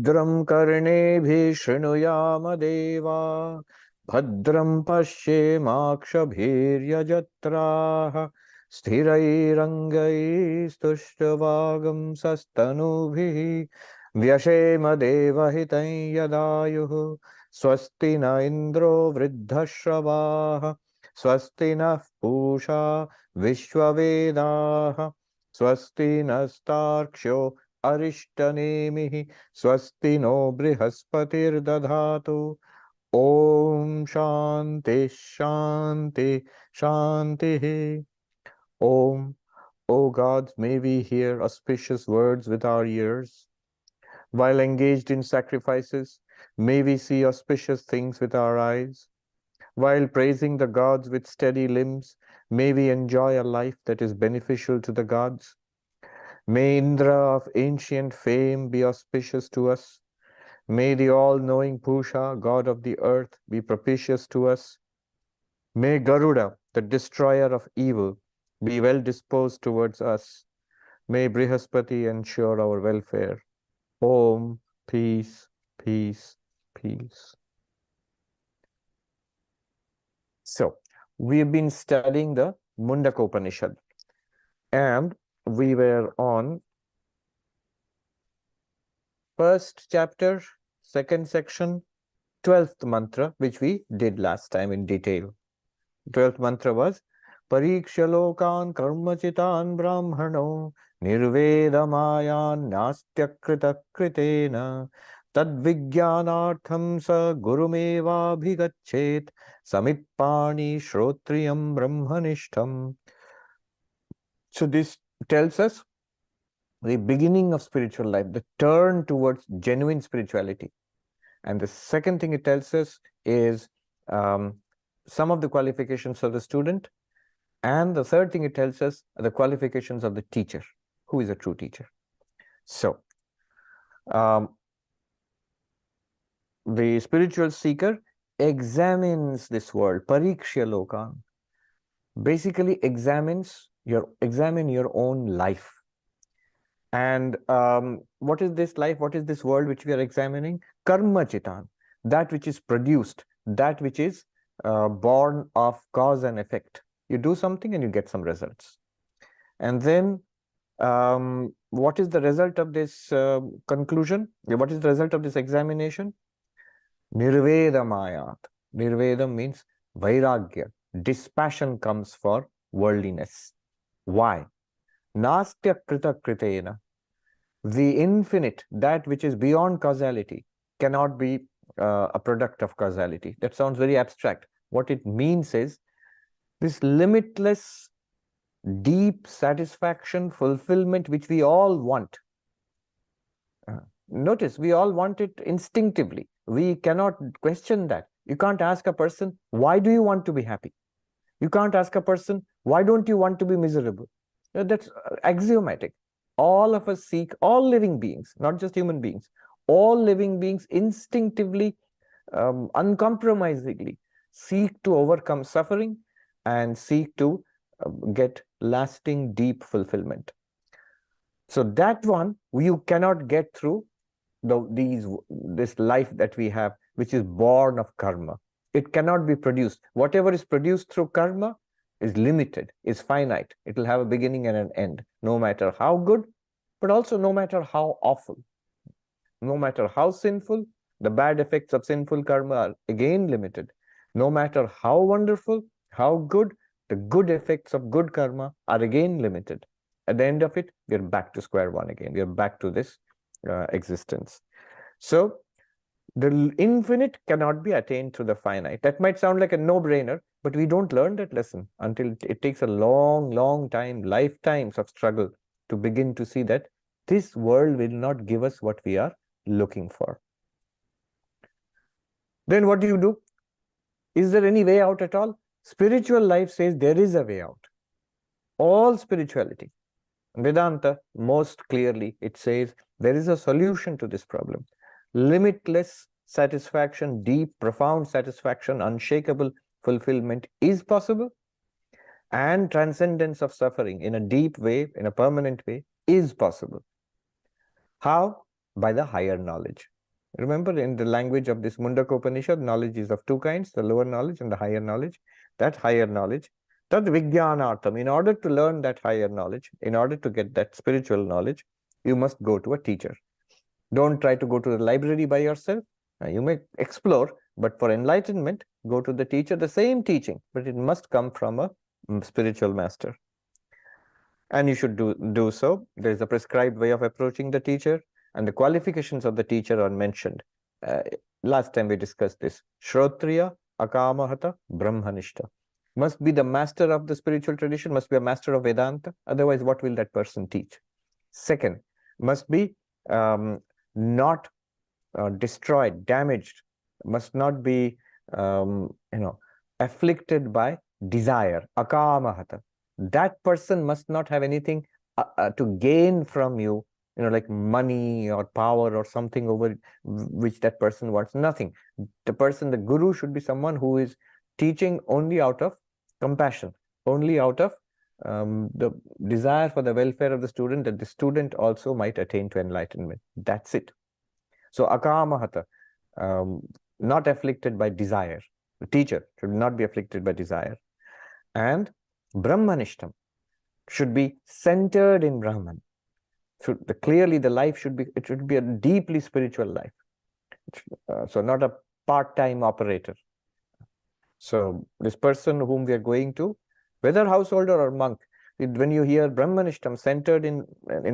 Bhadram karnebhi shrunuyama deva Bhadram pashyemakshabhiryajatraha Sthirairangai stushravagam sastanubhi Vyashema devahitam yadayuh Swasti na indro vriddhashravaha Swasti na pusha vishwavedaha Swasti nastarksho Arishtanemihi Swasti no Brihaspati'r dadhatu Om Shanti Shanti Shanti. Om. O gods, may we hear auspicious words with our ears. While engaged in sacrifices, may we see auspicious things with our eyes. While praising the gods with steady limbs, may we enjoy a life that is beneficial to the gods. May Indra of ancient fame be auspicious to us. May the all-knowing Pusha, god of the earth, be propitious to us. May Garuda, the destroyer of evil, be well disposed towards us. May Brihaspati ensure our welfare. Om, peace, peace, peace. So, we've been studying the Mundaka Upanishad, and we were on first chapter, second section, 12th mantra, which we did last time in detail. 12th mantra was Pariksha lokan karmachitan brahmano nirvedamayan nastyakrita kritena tadvijnanartham sa gurumeva bhigachet samippani shrotriyam brahmanishtam. So this tells us the beginning of spiritual life, the turn towards genuine spirituality. And the second thing it tells us is some of the qualifications of the student. And the third thing it tells us are the qualifications of the teacher. Who is a true teacher? So, the spiritual seeker examines this world, pariksha lokan. Basically examine your own life. And what is this life? What is this world which we are examining? Karma chitan, that which is produced, that which is born of cause and effect. You do something and you get some results. And then what is the result of this conclusion? What is the result of this examination? Nirvedamayat. Nirvedam means vairagya. Dispassion comes for worldliness. Why? Nastya krita kritena. The infinite, that which is beyond causality, cannot be a product of causality. That sounds very abstract. What it means is this limitless, deep satisfaction, fulfillment, which we all want. Notice, we all want it instinctively. We cannot question that. You can't ask a person, why do you want to be happy? You can't ask a person, why don't you want to be miserable? That's axiomatic. All of us seek, all living beings, not just human beings, all living beings instinctively, uncompromisingly seek to overcome suffering and seek to get lasting, deep fulfillment. So that one you cannot get through this life that we have, which is born of karma. It cannot be produced. Whatever is produced through karma is limited, is finite. It will have a beginning and an end, no matter how good, but also no matter how awful. No matter how sinful, the bad effects of sinful karma are again limited. No matter how wonderful, how good, the good effects of good karma are again limited. At the end of it, we are back to square one again. We are back to this existence. So, the infinite cannot be attained through the finite. That might sound like a no-brainer, but we don't learn that lesson until it takes a long, long time, lifetimes of struggle to begin to see that this world will not give us what we are looking for. Then what do? Is there any way out at all? Spiritual life says there is a way out. All spirituality. Vedanta, most clearly, it says there is a solution to this problem. Limitless satisfaction, deep, profound satisfaction, unshakable fulfillment is possible, and transcendence of suffering in a deep way, in a permanent way, is possible. How? by the higher knowledge. Remember, in the language of this Mundaka Upanishad, knowledge is of two kinds, the lower knowledge and the higher knowledge. That higher knowledge, tad vijnanartham, in order to learn that higher knowledge, in order to get that spiritual knowledge, you must go to a teacher. Don't try to go to the library by yourself. You may explore, but for enlightenment, go to the teacher, the same teaching, but it must come from a spiritual master. And you should do so. There is a prescribed way of approaching the teacher, and the qualifications of the teacher are mentioned. Last time we discussed this. Shrotriya, Akamahata, Brahmanishta. Must be the master of the spiritual tradition, must be a master of Vedanta. Otherwise, what will that person teach? Second, must be not destroyed, damaged, must not be afflicted by desire, akamahata. That person must not have anything to gain from you, like money or power or something over which that person wants. Nothing. The guru should be someone who is teaching only out of compassion, only out of the desire for the welfare of the student, that the student also might attain to enlightenment. That's it. So akamahata, not afflicted by desire. The teacher should not be afflicted by desire. And Brahmanishtam should be centered in Brahman. Clearly the life should be a deeply spiritual life. So not a part-time operator. So this person whom we are going to, whether householder or monk, when you hear Brahmanishtam, centered in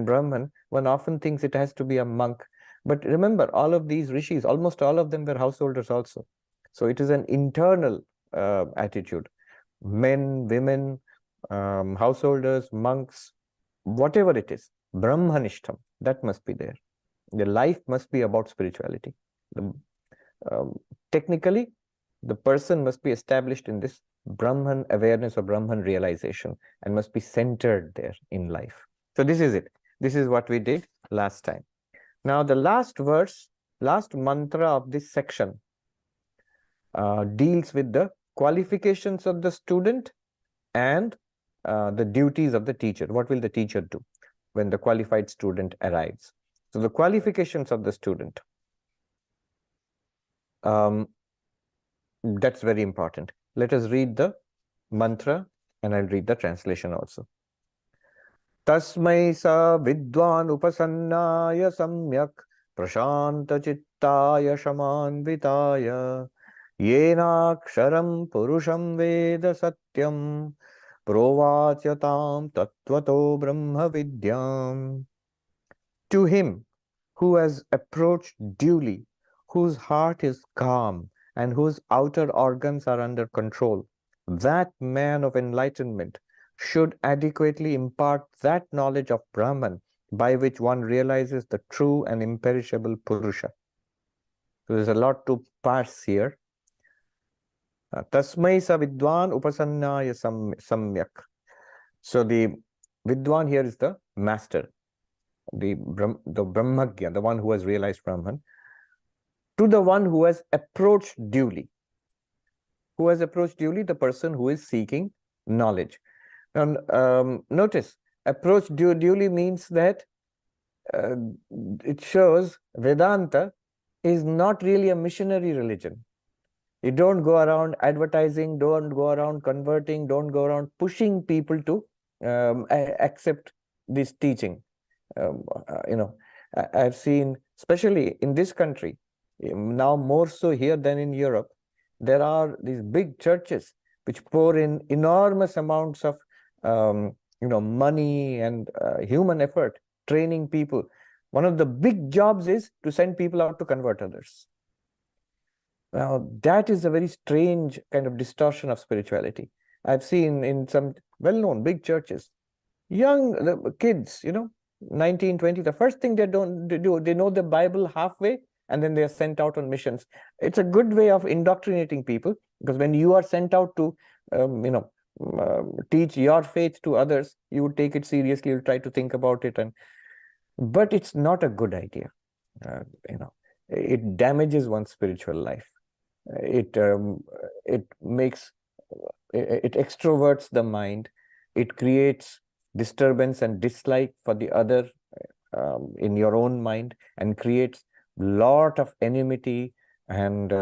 Brahman, one often thinks it has to be a monk. But remember, all of these rishis, almost all of them were householders also. So it is an internal attitude. Men, women, householders, monks, whatever it is, Brahmanishtam, that must be there. The life must be about spirituality. Technically, the person must be established in this Brahman awareness or Brahman realization and must be centered there in life. So this is it. This is what we did last time. Now the last verse, last mantra of this section deals with the qualifications of the student and the duties of the teacher. What will the teacher do when the qualified student arrives? So the qualifications of the student, that's very important. Let us read the mantra and I'll read the translation also. Tasmai sa vidwan upasannaya samyak prashanta chittaya shamanvitaya yenaksharam purusham veda satyam provacyatam tattvato brahma vidyam. To him who has approached duly, whose heart is calm and whose outer organs are under control, that man of enlightenment should adequately impart that knowledge of Brahman by which one realizes the true and imperishable Purusha. So there's a lot to parse here. Tasmai sa vidwan upasannaya samyak. So the vidwan here is the master, the Brahmagya, the one who has realized Brahman, to the one who has approached duly. Who has approached duly? The person who is seeking knowledge. Now, notice, approach duly means that it shows Vedanta is not really a missionary religion. You don't go around advertising, don't go around converting, don't go around pushing people to accept this teaching. I've seen, especially in this country, now more so here than in Europe, there are these big churches which pour in enormous amounts of money and human effort, training people. One of the big jobs is to send people out to convert others. Now, that is a very strange kind of distortion of spirituality. I've seen in some well-known big churches, young kids, 19, 20, the first thing they do, they know the Bible halfway, and then they are sent out on missions. It's a good way of indoctrinating people, because when you are sent out to, teach your faith to others, you would take it seriously, you'll try to think about it, but it's not a good idea. It damages one's spiritual life. It extroverts the mind. It creates disturbance and dislike for the other in your own mind and creates lot of enmity and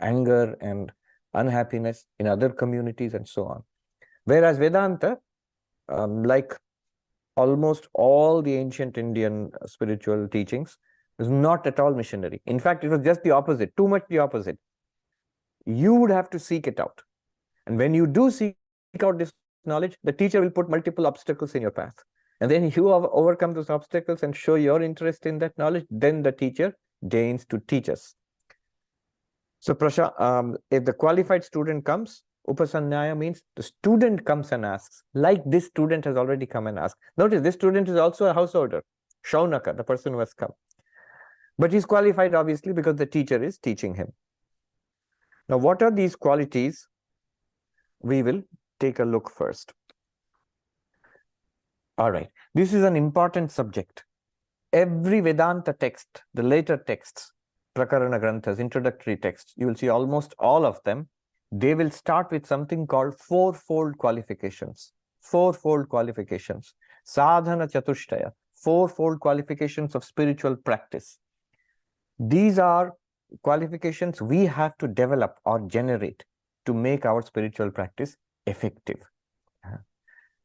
anger and unhappiness in other communities and so on. Whereas Vedanta, like almost all the ancient Indian spiritual teachings, is not at all missionary. In fact, it was just the opposite, too much the opposite. You would have to seek it out. And when you do seek out this knowledge, the teacher will put multiple obstacles in your path. And then you overcome those obstacles and show your interest in that knowledge, then the teacher deigns to teach us. So if the qualified student comes, Upasannaya means the student comes and asks, like this student has already come and asked. Notice this student is also a householder, Shaunaka, the person who has come. But he's qualified obviously because the teacher is teaching him. Now, what are these qualities? We will take a look first. All right, this is an important subject. Every Vedanta text, the later texts, Prakarana Granthas, introductory texts, you will see almost all of them, they will start with something called fourfold qualifications. Fourfold qualifications. Sadhana Chatushtaya, fourfold qualifications of spiritual practice. These are qualifications we have to develop or generate to make our spiritual practice effective.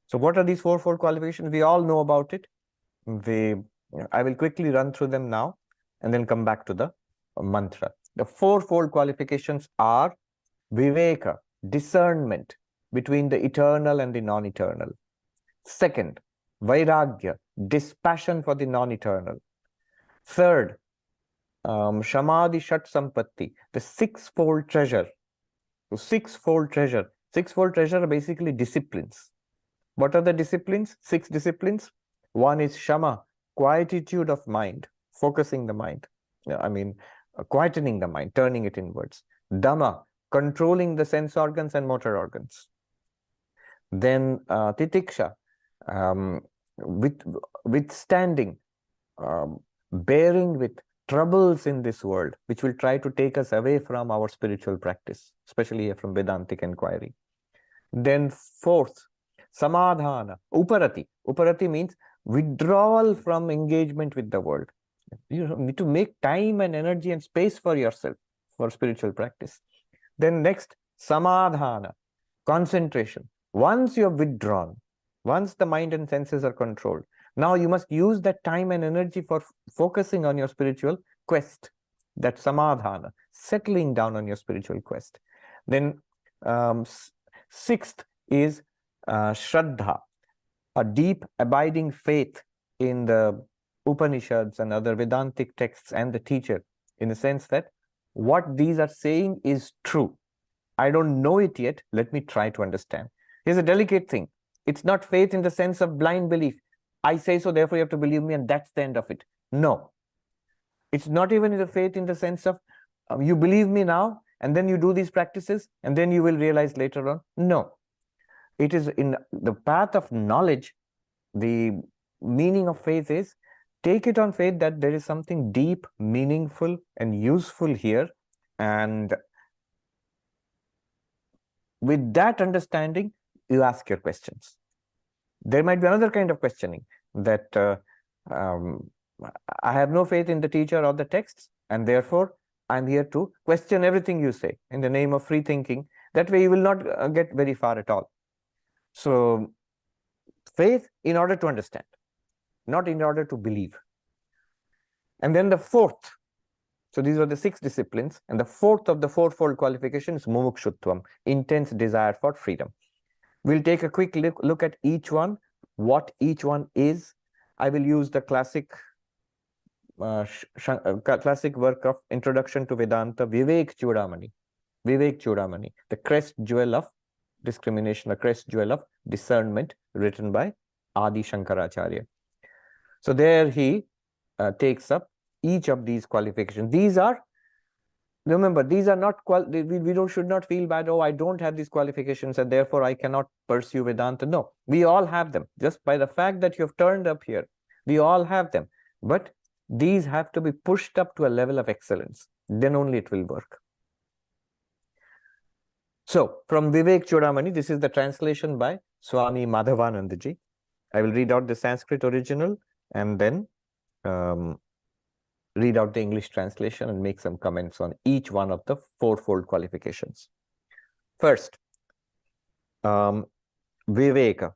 So what are these fourfold qualifications? We all know about it. I will quickly run through them now and then come back to the mantra. The fourfold qualifications are viveka, discernment between the eternal and the non-eternal. Second, vairagya, dispassion for the non-eternal. Third, shamadhi shat sampatti, the sixfold treasure. So sixfold treasure are basically disciplines. What are the disciplines? 6 disciplines. One is shama, quietude of mind, focusing the mind. Quietening the mind, turning it inwards. Dhamma, controlling the sense organs and motor organs. Then titiksha, withstanding, bearing with troubles in this world, which will try to take us away from our spiritual practice, especially from Vedantic inquiry. Then fourth, samadhana, uparati. Uparati means withdrawal from engagement with the world. You need to make time and energy and space for yourself for spiritual practice. Then next, samadhana, concentration. Once you have withdrawn, once the mind and senses are controlled, now you must use that time and energy for focusing on your spiritual quest. That samadhana, settling down on your spiritual quest. Then sixth is shraddha, a deep abiding faith in the Upanishads and other Vedantic texts and the teacher, in the sense that what these are saying is true. I don't know it yet. Let me try to understand. Here's a delicate thing. It's not faith in the sense of blind belief. I say so, therefore you have to believe me, and that's the end of it. No. It's not even the faith in the sense of you believe me now, and then you do these practices, and then you will realize later on. No. It is in the path of knowledge. The meaning of faith is take it on faith that there is something deep, meaningful, and useful here. And with that understanding, you ask your questions. There might be another kind of questioning that I have no faith in the teacher or the texts, and therefore I'm here to question everything you say in the name of free thinking. That way you will not get very far at all. So faith in order to understand, not in order to believe. And then the fourth, so these are the 6 disciplines, and the fourth of the fourfold qualification is mumukshutvam, intense desire for freedom. We'll take a quick look at each one, what each one is. I will use the classic work of Introduction to Vedanta, Vivek Chudamani. Vivek Chudamani, the crest jewel of discrimination, a crest jewel of discernment, written by Adi Shankaracharya. So there he takes up each of these qualifications. These are, remember, these are not, we should not feel bad, oh, I don't have these qualifications and therefore I cannot pursue Vedanta. No, we all have them. Just by the fact that you have turned up here, we all have them. But these have to be pushed up to a level of excellence. Then only it will work. So, from Vivek Chudamani, this is the translation by Swami Madhavanandaji. I will read out the Sanskrit original and then read out the English translation and make some comments on each one of the fourfold qualifications. First, Viveka.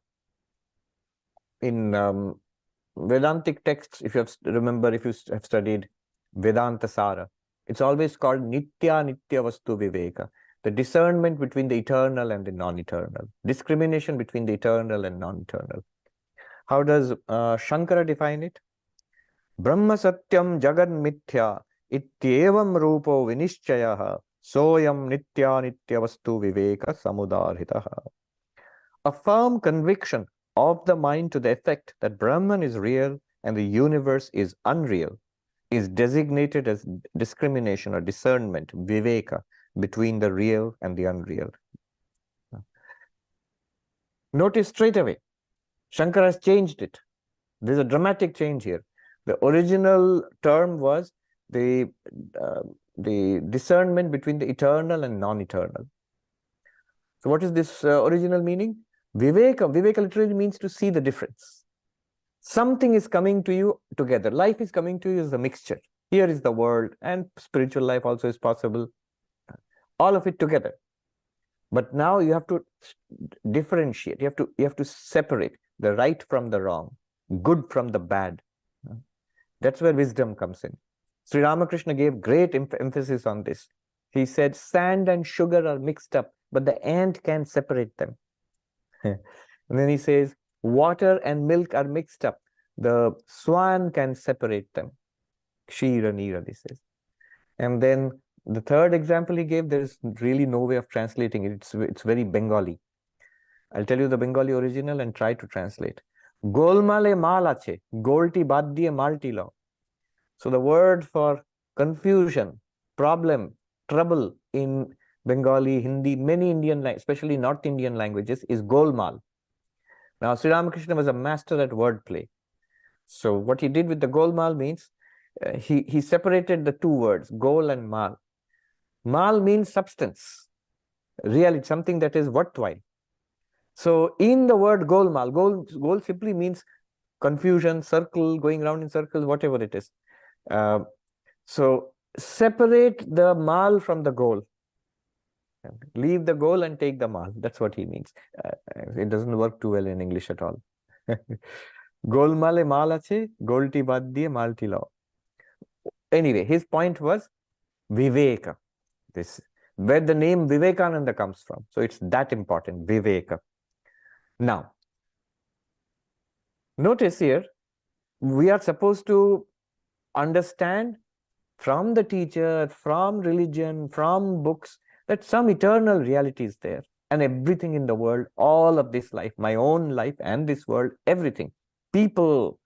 In Vedantic texts, if you have studied Vedanta Sara, it's always called Nitya Vastu Viveka, the discernment between the eternal and the non-eternal, discrimination between the eternal and non-eternal. How does Shankara define it? Brahma Satyam Jagad Mithya Ityevam Rupo Vinishchayaha Soyam Nitya Vastu Viveka Samudarhitaha. A firm conviction of the mind to the effect that Brahman is real and the universe is unreal is designated as discrimination or discernment, viveka, between the real and the unreal. Notice straight away, Shankara has changed it. There's a dramatic change here. The original term was the discernment between the eternal and non-eternal. So what is this original meaning? Viveka literally means to see the difference. Something is coming to you together. Life is coming to you as a mixture. Here is the world, and spiritual life also is possible. All of it together. But now you have to differentiate. You have to separate the right from the wrong, good from the bad. That's where wisdom comes in. Sri Ramakrishna gave great emphasis on this. He said, sand and sugar are mixed up, but the ant can separate them. And then he says, water and milk are mixed up. The swan can separate them. Kshira Nira, he says. And then the third example he gave, there is really no way of translating it. It's very Bengali. I'll tell you the Bengali original and try to translate. Golmale mal ache, golti bad diye malti lo. So the word for confusion, problem, trouble in Bengali, Hindi, many Indian, especially North Indian languages, is golmal. Now, Sri Ramakrishna was a master at wordplay. So what he did with the golmal means, he separated the two words, gol and mal. Mal means substance, reality, something that is worthwhile. So in the word golmal, gol simply means confusion, circle, going around in circles, whatever it is. So separate the mal from the goal. Leave the goal and take the mal. That's what he means. It doesn't work too well in English at all. Golmale mal ache, golti bad diye malti lao. Anyway, his point was Viveka. This where the name Vivekananda comes from. So it's that important, Viveka. Now, notice here, we are supposed to understand from the teacher, from religion, from books, that some eternal reality is there. And everything in the world, all of this life, my own life and this world, everything, people,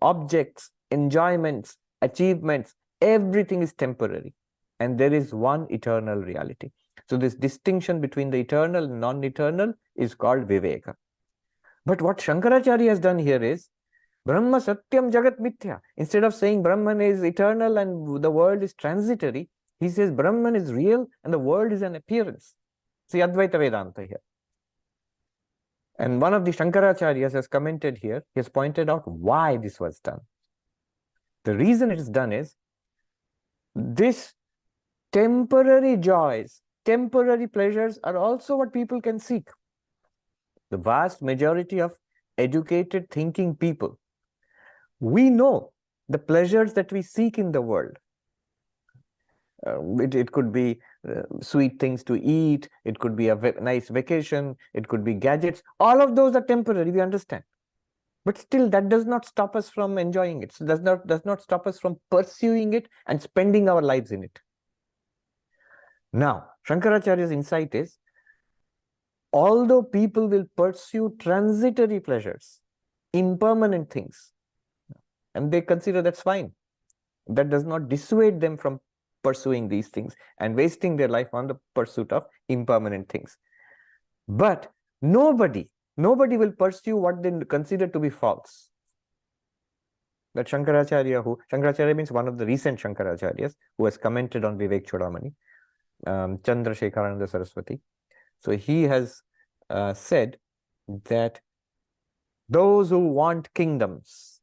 objects, enjoyments, achievements, everything is temporary. And there is one eternal reality. So this distinction between the eternal and non-eternal is called Viveka. But what Shankaracharya has done here is, Brahma Satyam Jagat Mithya. Instead of saying Brahman is eternal and the world is transitory, he says Brahman is real and the world is an appearance. See Advaita Vedanta here. And one of the Shankaracharyas has commented here, he has pointed out why this was done. The reason it is done is, this temporary joys, temporary pleasures are also what people can seek. The vast majority of educated, thinking people, we know the pleasures that we seek in the world. It could be sweet things to eat, it could be a nice vacation, it could be gadgets. All of those are temporary, we understand. But still, that does not stop us from enjoying it. So does not stop us from pursuing it and spending our lives in it. Now, Shankaracharya's insight is, although people will pursue transitory pleasures, impermanent things, and they consider that's fine, that does not dissuade them from pursuing these things and wasting their life on the pursuit of impermanent things. But nobody will pursue what they consider to be false. That Shankaracharya means one of the recent Shankaracharyas who has commented on Vivek Chodamani, Chandrasekharananda Saraswati. So he has said that Those who want kingdoms,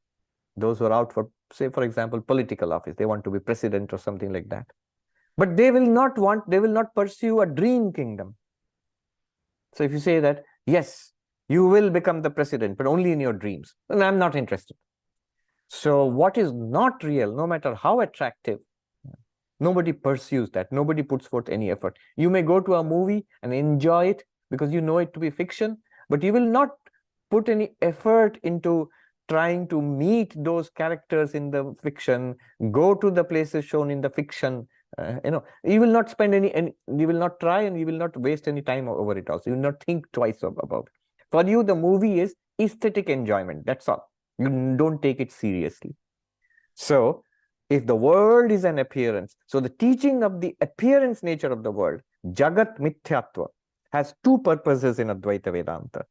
those who are out for, say, for example, political office, they want to be president or something like that. But they will not pursue a dream kingdom. So if you say that, yes, you will become the president, but only in your dreams, then I'm not interested. So what is not real, no matter how attractive, nobody pursues that. Nobody puts forth any effort. You may go to a movie and enjoy it because you know it to be fiction, but you will not put any effort into trying to meet those characters in the fiction, go to the places shown in the fiction. You will not spend you will not try, and you will not waste any time over it also. You will not think twice about it. For you, the movie is aesthetic enjoyment. That's all. You don't take it seriously. So, if the world is an appearance, so the teaching of the appearance nature of the world, Jagat Mithyatva, has two purposes in Advaita Vedanta.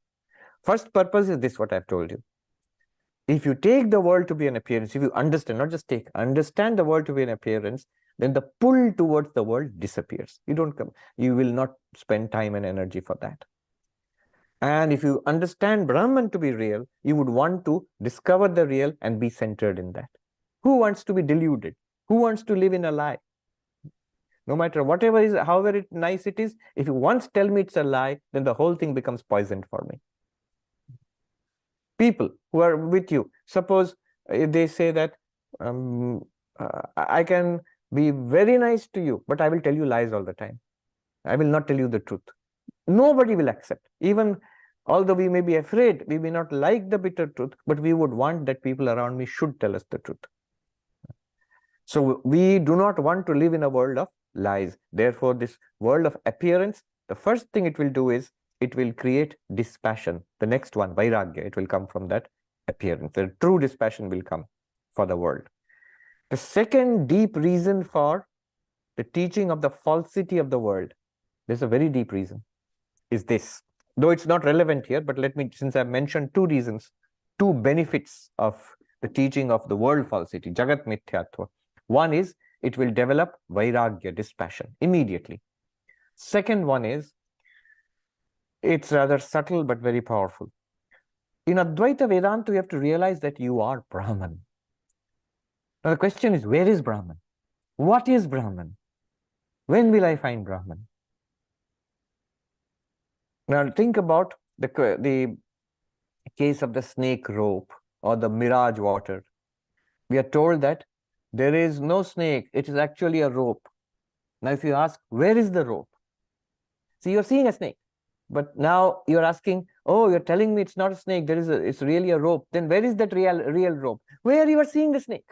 First purpose is this, what I've told you. If you take the world to be an appearance, if you understand, not just take, understand the world to be an appearance, then the pull towards the world disappears. You will not spend time and energy for that. And if you understand Brahman to be real, you would want to discover the real and be centered in that. Who wants to be deluded? Who wants to live in a lie? No matter whatever is, however nice it is, if you once tell me it's a lie, then the whole thing becomes poisoned for me. People who are with you, suppose they say that I can be very nice to you, but I will tell you lies all the time. I will not tell you the truth. Nobody will accept. Even although we may be afraid, we may not like the bitter truth, but we would want that people around me should tell us the truth. So we do not want to live in a world of lies. Therefore, this world of appearance, the first thing it will do is it will create dispassion. The next one, vairagya, it will come from that appearance. The true dispassion will come for the world. The second deep reason for the teaching of the falsity of the world, there's a very deep reason, is this. Though it's not relevant here, but let me, since I've mentioned two reasons, two benefits of the teaching of the world falsity, Jagat Mithyatva. One is it will develop vairagya, dispassion, immediately. Second one is, it's rather subtle but very powerful. In Advaita Vedanta, you have to realize that you are Brahman. Now the question is, where is Brahman? What is Brahman? When will I find Brahman? Now think about the case of the snake rope or the mirage water. We are told that there is no snake, it is actually a rope. Now if you ask, where is the rope? See, you're seeing a snake, but now you're asking, oh, you're telling me it's not a snake, it's really a rope. Then where is that real rope? Where you are seeing the snake?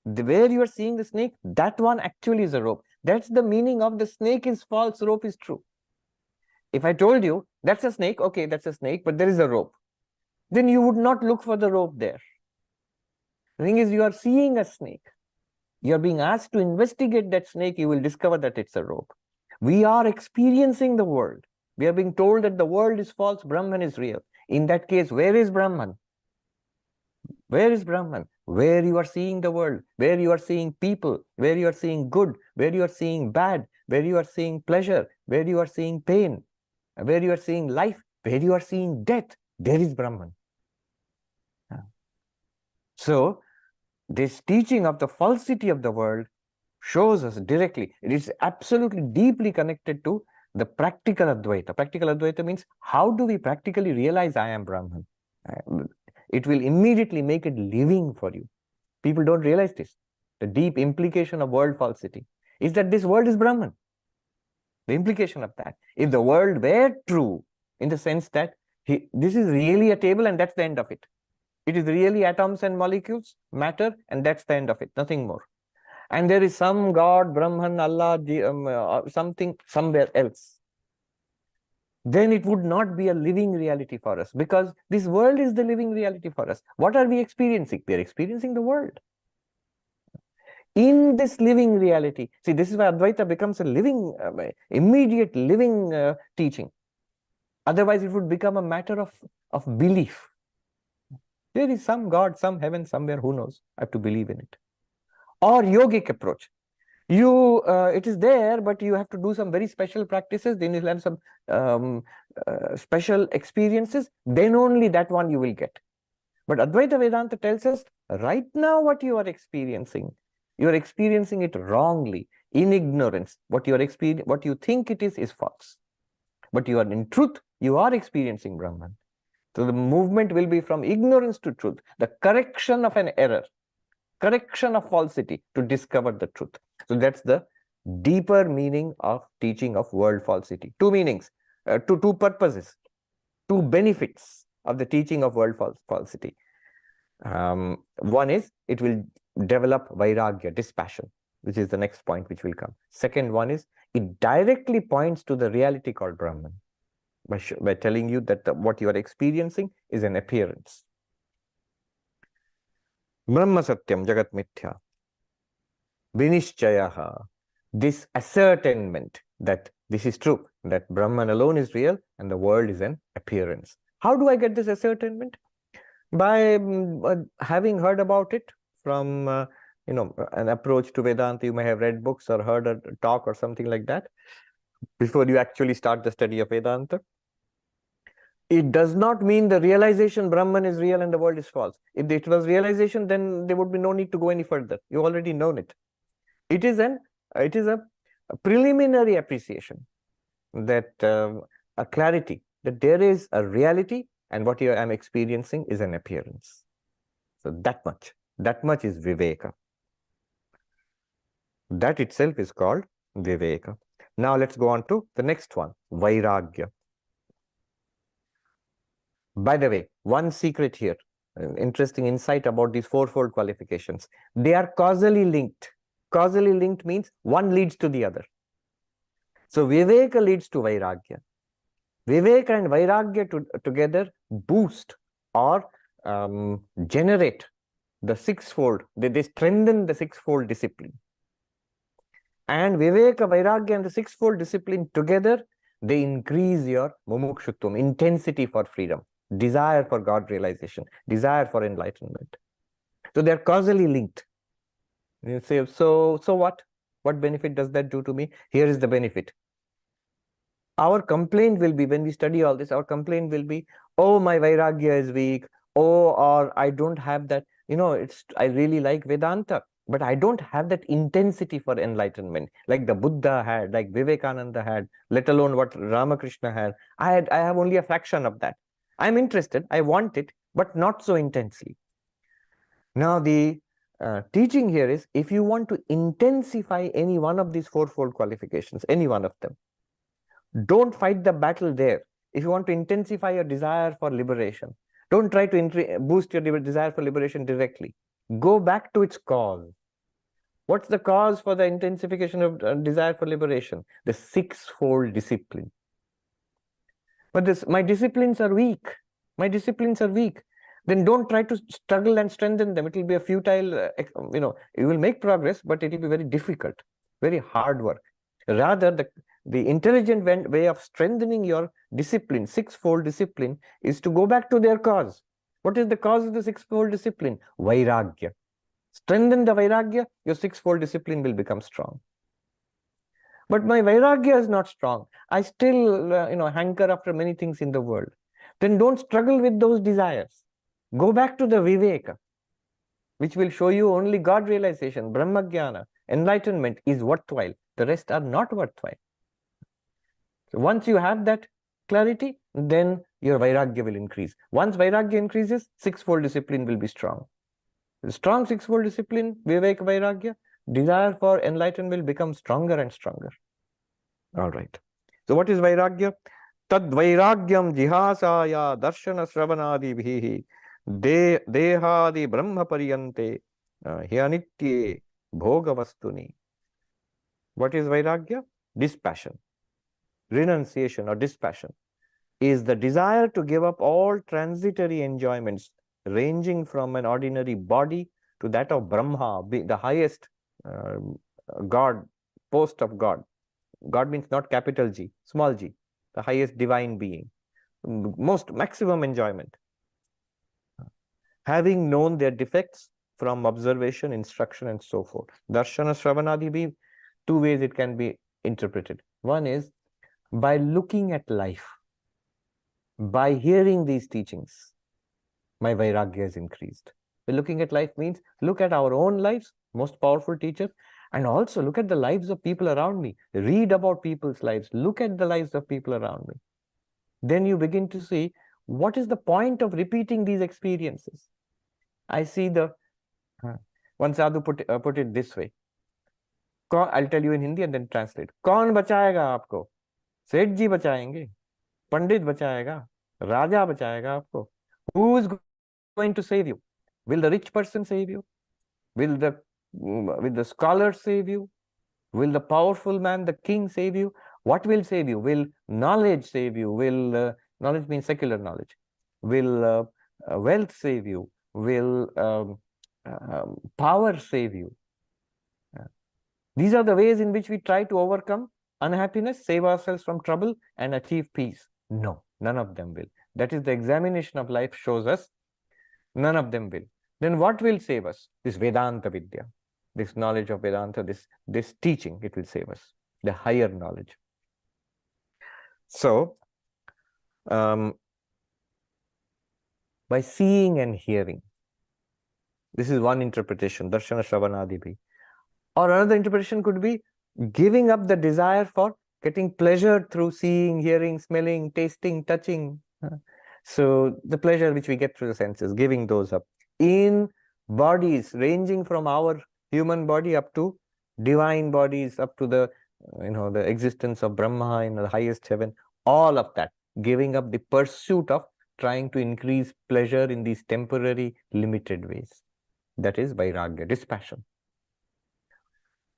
Where you are seeing the snake, that one actually is a rope. That's the meaning of the snake is false, rope is true. If I told you that's a snake, okay, that's a snake, but there is a rope, then you would not look for the rope there. The thing is, you are seeing a snake. You are being asked to investigate that snake, you will discover that it's a rope. We are experiencing the world. We are being told that the world is false, Brahman is real. In that case, where is Brahman? Where is Brahman? Where you are seeing the world, where you are seeing people, where you are seeing good, where you are seeing bad, where you are seeing pleasure, where you are seeing pain, where you are seeing life, where you are seeing death, there is Brahman. So, this teaching of the falsity of the world shows us directly, it is absolutely deeply connected to the practical Advaita. Practical Advaita means, how do we practically realize I am Brahman? It will immediately make it living for you. People don't realize this. The deep implication of world falsity is that this world is Brahman. The implication of that. If the world were true, in the sense that this is really a table and that's the end of it. It is really atoms and molecules, matter, and that's the end of it, nothing more. And there is some God, Brahman, Allah, something somewhere else. Then it would not be a living reality for us, because this world is the living reality for us. What are we experiencing? We are experiencing the world. In this living reality, see, this is why Advaita becomes a living, immediate living teaching. Otherwise, it would become a matter of belief. There is some God, some heaven somewhere, who knows? I have to believe in it. Or yogic approach. It is there, but you have to do some very special practices. Then you'll have some special experiences. Then only that one you will get. But Advaita Vedanta tells us right now what you are experiencing it wrongly, in ignorance. What you think it is false. But you are in truth, you are experiencing Brahman. So the movement will be from ignorance to truth, the correction of an error, correction of falsity to discover the truth. So that's the deeper meaning of teaching of world falsity. Two meanings, two purposes, two benefits of the teaching of world falsity. One is it will develop vairagya, dispassion, which is the next point which will come. Second one is it directly points to the reality called Brahman by telling you that what you are experiencing is an appearance. Brahma Satyam Jagat Mithya. Vinishchayaha. This ascertainment that this is true, that Brahman alone is real and the world is an appearance. How do I get this ascertainment? By having heard about it from an approach to Vedanta. You may have read books or heard a talk or something like that before you actually start the study of Vedanta. It does not mean the realization Brahman is real and the world is false. If it was realization, then there would be no need to go any further. You already known it. It is a preliminary appreciation, that a clarity that there is a reality and what I am experiencing is an appearance. So that much is Viveka. That itself is called Viveka. Now let's go on to the next one, Vairagya. By the way, one secret here, interesting insight about these fourfold qualifications. They are causally linked. Causally linked means one leads to the other. So Viveka leads to Vairagya. Viveka and Vairagya together boost or generate the sixfold. They strengthen the sixfold discipline. And Viveka, Vairagya and the sixfold discipline together, they increase your mumukshutvam, intensity for freedom, desire for God realization, desire for enlightenment. So they are causally linked. You say, so what? What benefit does that do to me? Here is the benefit. Our complaint will be, when we study all this, our complaint will be, oh, my Vairagya is weak, oh, or I don't have that, I really like Vedanta, but I don't have that intensity for enlightenment, like the Buddha had, like Vivekananda had, let alone what Ramakrishna had. I have only a fraction of that. I'm interested, I want it, but not so intensely. Now, the teaching here is, if you want to intensify any one of these fourfold qualifications, any one of them, don't fight the battle there. If you want to intensify your desire for liberation, don't try to boost your desire for liberation directly. Go back to its cause. What's the cause for the intensification of desire for liberation? The sixfold discipline. But my disciplines are weak. My disciplines are weak. Then don't try to struggle and strengthen them. It will be a futile, you will make progress, but it will be very difficult, very hard work. Rather, the intelligent way of strengthening your discipline, sixfold discipline, is to go back to their cause. What is the cause of the sixfold discipline? Vairagya. Strengthen the Vairagya, your sixfold discipline will become strong. But my Vairagya is not strong. I still, hanker after many things in the world. Then don't struggle with those desires. Go back to the Viveka, which will show you only God realization, Brahmajnana, enlightenment is worthwhile. The rest are not worthwhile. So once you have that clarity, then your Vairagya will increase. Once Vairagya increases, sixfold discipline will be strong. The strong sixfold discipline, Viveka Vairagya, desire for enlightenment will become stronger and stronger. All right. So what is Vairagya? Tad Vairagyam jihasaya darshana sravanadi bhihi dehadi brahma pariyante hyanitye bhogavastuni. What is Vairagya? Dispassion. Renunciation or dispassion is the desire to give up all transitory enjoyments ranging from an ordinary body to that of Brahma, the highest God, post of God. God means not capital G, small g, the highest divine being, maximum enjoyment. Having known their defects from observation, instruction, and so forth. Darshana Sravanadi, two ways it can be interpreted. One is by looking at life, by hearing these teachings, my vairagya is increased. Looking at life means look at our own lives, most powerful teacher, and also look at the lives of people around me. Read about people's lives, look at the lives of people around me. Then you begin to see what is the point of repeating these experiences. I see one sadhu put it this way. I'll tell you in Hindi and then translate. कौन बचाएगा आपको? सेठ जी बचाएंगे, पंडित बचाएगा, राजा बचाएगा आपको. Who is going to save you? Will the rich person save you? Will the scholar save you? Will the powerful man, the king, save you? What will save you? Will knowledge save you? Will knowledge means secular knowledge? Will wealth save you? Will power save you? These are the ways in which we try to overcome unhappiness, save ourselves from trouble, and achieve peace. No, none of them will. That is the examination of life shows us none of them will. Then what will save us? This Vedanta Vidya, this knowledge of Vedanta, this teaching, it will save us, the higher knowledge. So, by seeing and hearing, this is one interpretation, Darshana Shravanadibhi. Or another interpretation could be giving up the desire for getting pleasure through seeing, hearing, smelling, tasting, touching. So the pleasure which we get through the senses, giving those up in bodies ranging from our human body up to divine bodies, up to the the existence of Brahma in the highest heaven. All of that, giving up the pursuit of trying to increase pleasure in these temporary, limited ways. That is vairagya, dispassion.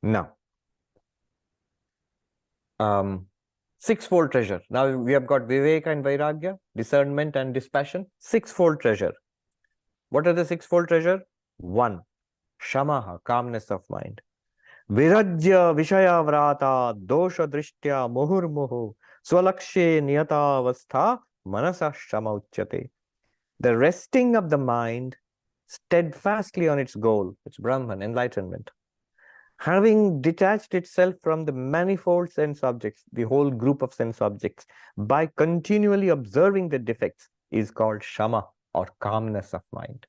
Now, sixfold treasure. Now we have got viveka and vairagya, discernment and dispassion. Sixfold treasure. What are the sixfold treasure? One, shamaha, calmness of mind. Virajya vishaya vrata dosha drishtya muhurmuhu swalakshe niyata avastha manasa shama uchyate. The resting of the mind steadfastly on its goal, its Brahman, enlightenment. Having detached itself from the manifold sense objects, the whole group of sense objects, by continually observing the defects, is called shama, or calmness of mind.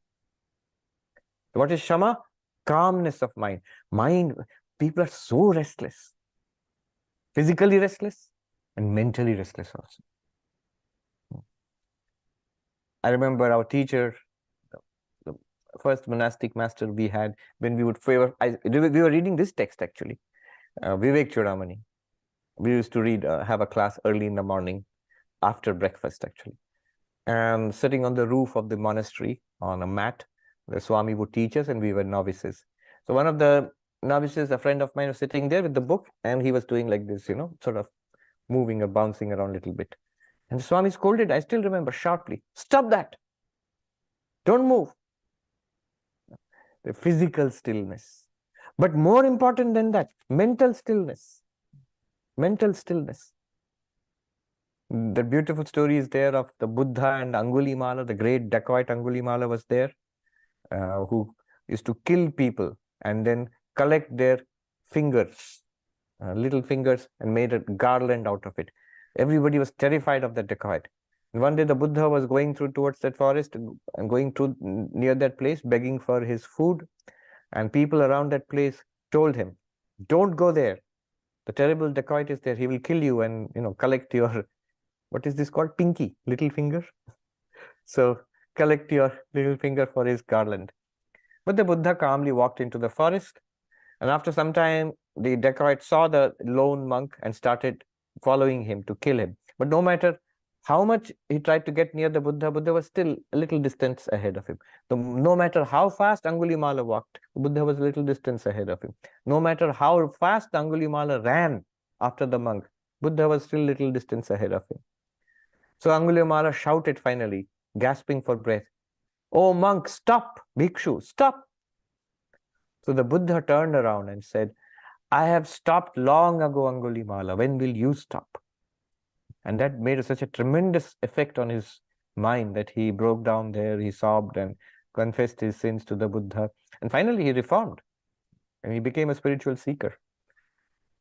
What is shama? Calmness of mind. People are so restless, physically restless and mentally restless also. I remember our teacher, the first monastic master we had, when we would we were reading this text actually, Vivek Chudamani. We used to read, have a class early in the morning after breakfast actually. And sitting on the roof of the monastery on a mat, the Swami would teach us, and we were novices. So one of the novices, a friend of mine, was sitting there with the book, and he was doing like this, sort of moving or bouncing around a little bit. And the Swami scolded, I still remember, sharply, stop that. Don't move. The physical stillness. But more important than that, mental stillness. Mental stillness. The beautiful story is there of the Buddha and Angulimala, the great dacoit Angulimala was there, who used to kill people and then collect their fingers, little fingers, and made a garland out of it. Everybody was terrified of the dacoit. And one day the Buddha was going through towards that forest and going through near that place, begging for his food. And people around that place told him, don't go there. The terrible dacoit is there. He will kill you and, collect your, what is this called? Pinky, little finger. So collect your little finger for his garland. But the Buddha calmly walked into the forest. And after some time, the dacoit saw the lone monk and started following him to kill him. But no matter how much he tried to get near the Buddha, Buddha was still a little distance ahead of him. So no matter how fast Angulimala walked, Buddha was a little distance ahead of him. No matter how fast Angulimala ran after the monk, Buddha was still a little distance ahead of him. So Angulimala shouted finally, gasping for breath, "Oh monk, stop! Bhikshu, stop!" So the Buddha turned around and said, "I have stopped long ago, Angulimala. When will you stop?" And that made such a tremendous effect on his mind that he broke down there, he sobbed and confessed his sins to the Buddha. And finally he reformed and he became a spiritual seeker.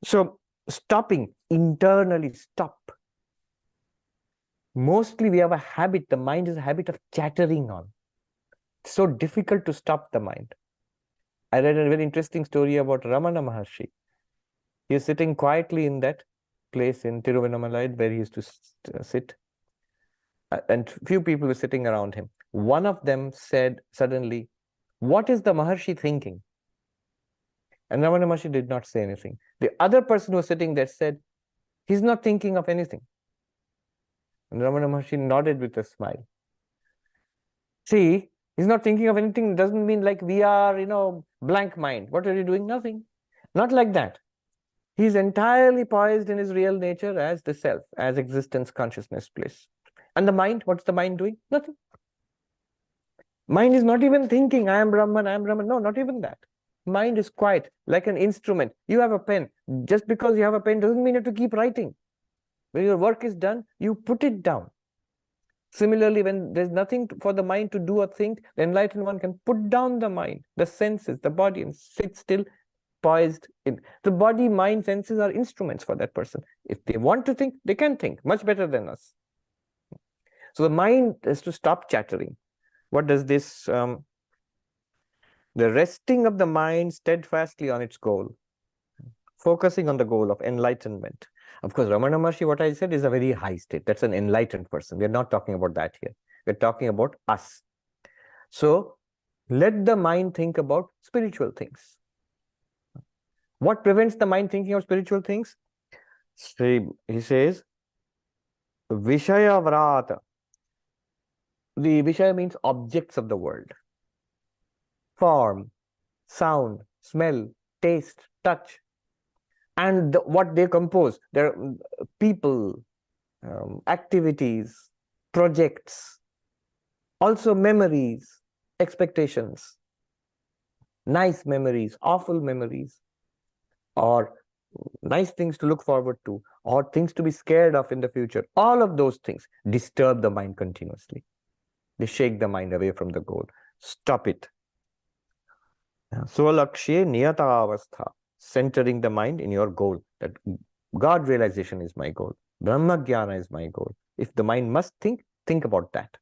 So stopping, internally stop. Mostly we have a habit, the mind is a habit of chattering on. It's so difficult to stop the mind. I read a very interesting story about Ramana Maharshi. He is sitting quietly in that place in Tiruvannamalai where he used to sit. And few people were sitting around him. One of them said suddenly, "What is the Maharshi thinking?" And Ramana Maharshi did not say anything. The other person who was sitting there said, "He's not thinking of anything." And Ramana Maharshi nodded with a smile. See, he's not thinking of anything doesn't mean like we are, blank mind. What are you doing? Nothing. Not like that. He's entirely poised in his real nature as the self, as existence, consciousness, bliss. And the mind, what's the mind doing? Nothing. Mind is not even thinking, I am Brahman, I am Brahman. No, not even that. Mind is quiet, like an instrument. You have a pen. Just because you have a pen doesn't mean you have to keep writing. When your work is done, you put it down. Similarly, when there's nothing for the mind to do or think, the enlightened one can put down the mind, the senses, the body, and sit still, poised in. The body, mind, senses are instruments for that person. If they want to think, they can think much better than us. So the mind is to stop chattering. What does this? The resting of the mind steadfastly on its goal, focusing on the goal of enlightenment. Of course, Ramana Maharshi, what I said, is a very high state. That's an enlightened person. We're not talking about that here. We're talking about us. So let the mind think about spiritual things. What prevents the mind thinking of spiritual things? He says, Vishaya Vrata. The Vishaya means objects of the world. Form, sound, smell, taste, touch. And what they compose, their people, activities, projects, also memories, expectations, nice memories, awful memories, or nice things to look forward to, or things to be scared of in the future. All of those things disturb the mind continuously. They shake the mind away from the goal. Stop it. Swalakshe niyata avastha. Centering the mind in your goal. That God realization is my goal. Brahma Jnana is my goal. If the mind must think about that.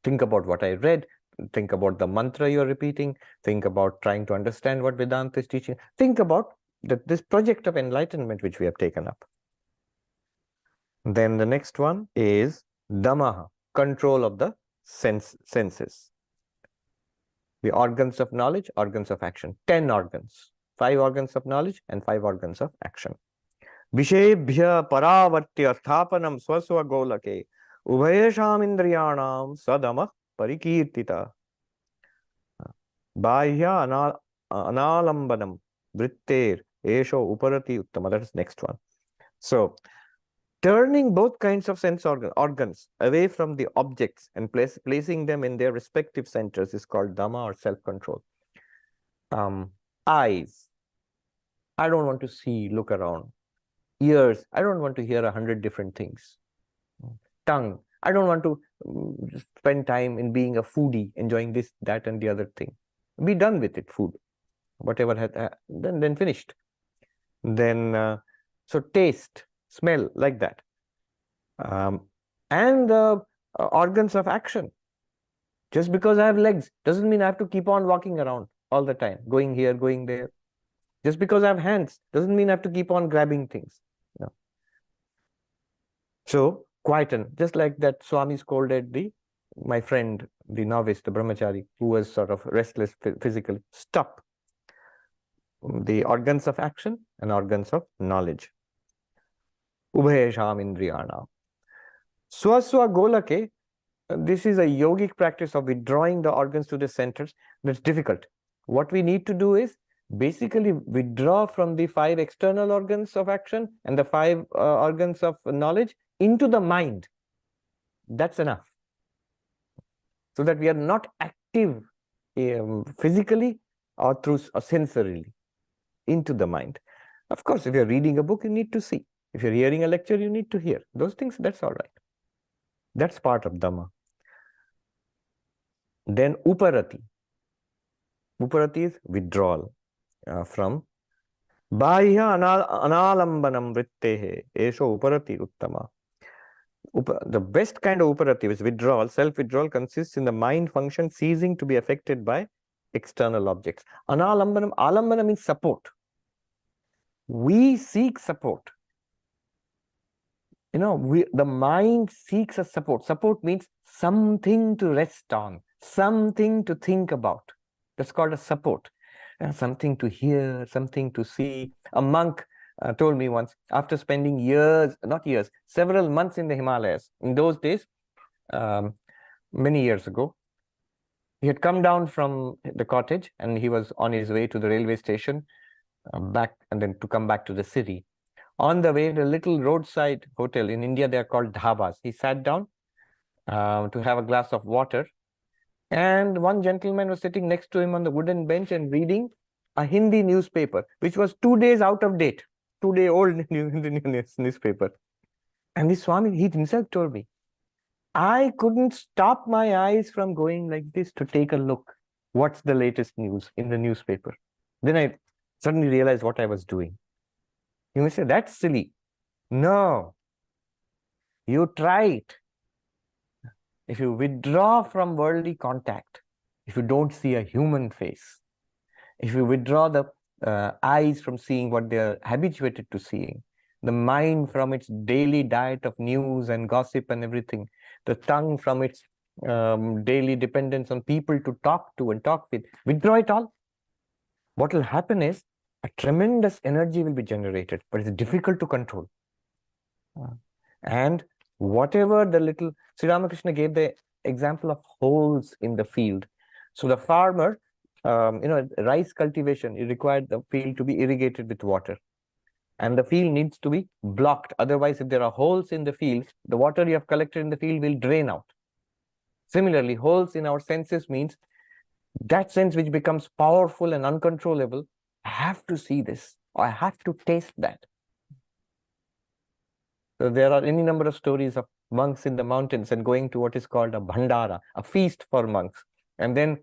Think about what I read. Think about the mantra you're repeating. Think about trying to understand what Vedanta is teaching. Think about this project of enlightenment which we have taken up. Then the next one is Damaha, control of the senses. The organs of knowledge, organs of action. 10 organs. 5 organs of knowledge and 5 organs of action. Vishebhya paravartya sthapanam swaswa golake ubhayesham indriyanam sadama parikirtita bahya analambanam vritter esho uparati uttama. That is next one. So turning both kinds of sense organs away from the objects and placing them in their respective centers is called Dhamma or self-control. Eyes. I don't want to see, look around. Ears. I don't want to hear 100 different things. Tongue. I don't want to spend time in being a foodie, enjoying this, that, and the other thing. Be done with it, food. Whatever had then finished. Then so taste, smell, like that. And the organs of action. Just because I have legs doesn't mean I have to keep on walking around all the time, going here, going there. Just because I have hands doesn't mean I have to keep on grabbing things. No. So quieten, just like that Swami scolded my friend, the novice, the brahmachari, who was sort of restless physically. Stop. The organs of action and organs of knowledge. Ubhayesham indriyana. Swaswa golake. This is a yogic practice of withdrawing the organs to the centers. That's difficult. What we need to do is basically withdraw from the 5 external organs of action and the 5 organs of knowledge into the mind. That's enough. So that we are not active physically or through sensorily into the mind. Of course, if you're reading a book, you need to see. If you're hearing a lecture, you need to hear. Those things, that's all right. That's part of Dhamma. Then Uparati. Uparati is withdrawal from Bahya analambanam vrittehe, esho uparati uttama. The best kind of uparati is withdrawal. Self-withdrawal consists in the mind function ceasing to be affected by external objects. Analambanam, alambana means support. We seek support. The mind seeks a support. Support means something to rest on, something to think about. That's called a support. Something to hear, something to see. A monk told me once, after spending years, not years, several months in the Himalayas, in those days, many years ago, he had come down from the cottage and he was on his way to the railway station, back, and then to come back to the city. On the way, in a little roadside hotel in India, they are called dhabas. He sat down to have a glass of water, and one gentleman was sitting next to him on the wooden bench and reading a Hindi newspaper, which was 2 days out of date, 2-day old newspaper. And this Swami, he himself told me, I couldn't stop my eyes from going like this to take a look. What's the latest news in the newspaper? Then I suddenly realized what I was doing. You may say, that's silly. No. You try it. If you withdraw from worldly contact, if you don't see a human face, if you withdraw the eyes from seeing what they are habituated to seeing, the mind from its daily diet of news and gossip and everything, the tongue from its daily dependence on people to talk to and talk with, withdraw it all. What will happen is a tremendous energy will be generated, but it's difficult to control. And whatever the little, Sri Ramakrishna gave the example of holes in the field. So the farmer, rice cultivation, it required the field to be irrigated with water. And the field needs to be blocked. Otherwise, if there are holes in the field, the water you have collected in the field will drain out. Similarly, holes in our senses means that sense which becomes powerful and uncontrollable, I have to see this, or I have to taste that. So there are any number of stories of monks in the mountains and going to what is called a bhandara, a feast for monks. And then,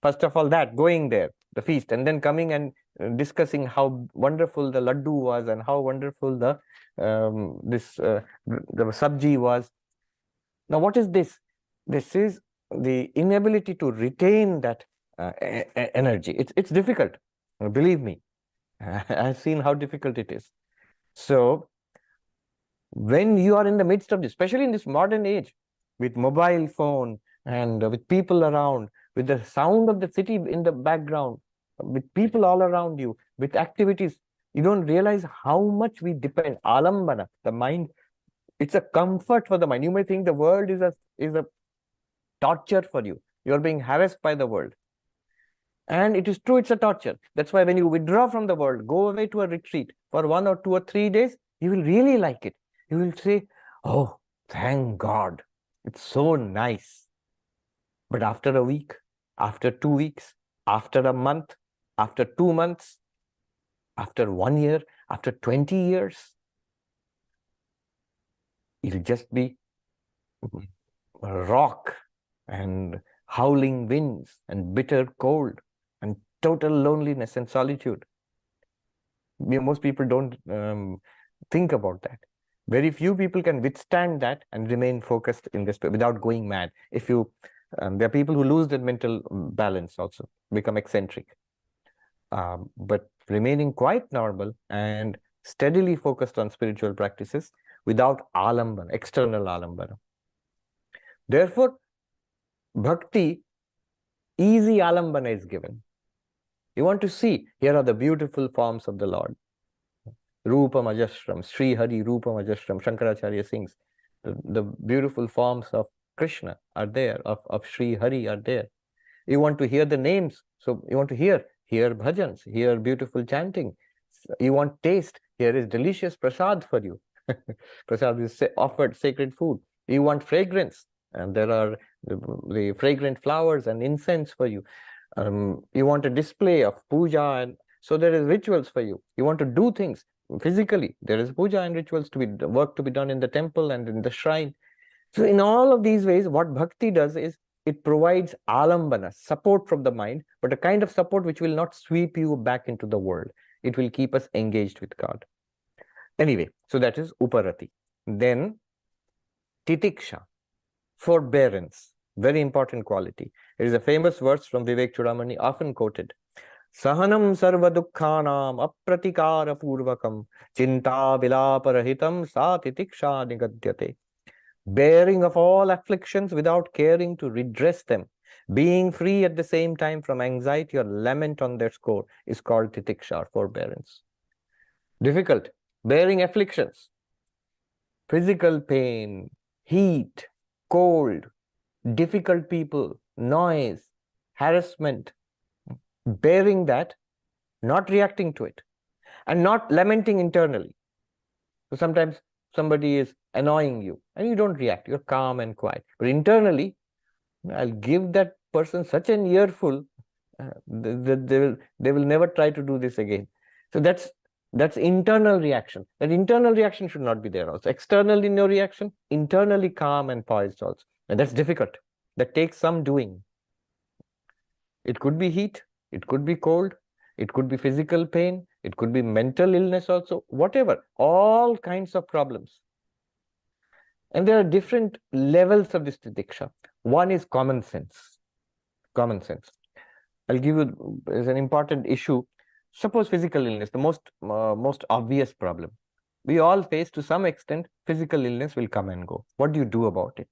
first of all, going there, the feast, and then coming and discussing how wonderful the laddu was and how wonderful the sabji was. Now, what is this? This is the inability to retain that energy. It's difficult, believe me. I've seen how difficult it is. So when you are in the midst of this, especially in this modern age, with mobile phone and with people around, with the sound of the city in the background, with people all around you, with activities, you don't realize how much we depend. Alambana, the mind, it's a comfort for the mind. You may think the world is a torture for you. You're being harassed by the world. And it is true, it's a torture. That's why when you withdraw from the world, go away to a retreat for 1 or 2 or 3 days, you will really like it. You will say, oh, thank God, it's so nice. But after a week, after 2 weeks, after a month, after 2 months, after 1 year, after 20 years, it'll just be a rock and howling winds and bitter cold and total loneliness and solitude. Most people don't think about that. Very few people can withstand that and remain focused in this without going mad. If you, there are people who lose their mental balance also, become eccentric. But remaining quite normal and steadily focused on spiritual practices without alambana, external alambana. Therefore, bhakti, easy alambana is given. You want to see, here are the beautiful forms of the Lord. Rupam Ajashram, Sri Hari Rupam Ajashram, Shankaracharya sings. The beautiful forms of Krishna are there, of Sri Hari are there. You want to hear the names, so you want to hear bhajans, hear beautiful chanting. You want taste, here is delicious prasad for you. Prasad is offered sacred food. You want fragrance, and there are the fragrant flowers and incense for you. You want a display of puja, and so there is rituals for you. You want to do things physically, there is puja and rituals to be work to be done in the temple and in the shrine. So in all of these ways, what bhakti does is it provides alambana, support from the mind, but a kind of support which will not sweep you back into the world. It will keep us engaged with God. Anyway, so that is uparati. Then titiksha, forbearance, very important quality. It is a famous verse from Vivek Chudamani, often quoted. Sahanam sarva dukkhanam apratikara purvakam chinta vilaparahitam sa titiksha nigadyate. Bearing of all afflictions without caring to redress them, being free at the same time from anxiety or lament on their score, is called titiksha, or forbearance. Difficult, bearing afflictions, physical pain, heat, cold, difficult people, noise, harassment, bearing that, not reacting to it, and not lamenting internally. So sometimes somebody is annoying you and you don't react, you're calm and quiet. But internally, I'll give that person such an earful, they will never try to do this again. So that's internal reaction. That internal reaction should not be there also. Externally no reaction, internally calm and poised also. And that's difficult. That takes some doing. It could be heat, it could be cold, it could be physical pain, it could be mental illness also, whatever, all kinds of problems. And there are different levels of this titiksha. One is common sense. Common sense. I'll give you, as an important issue. Suppose physical illness, the most obvious problem. We all face, to some extent, physical illness will come and go. What do you do about it?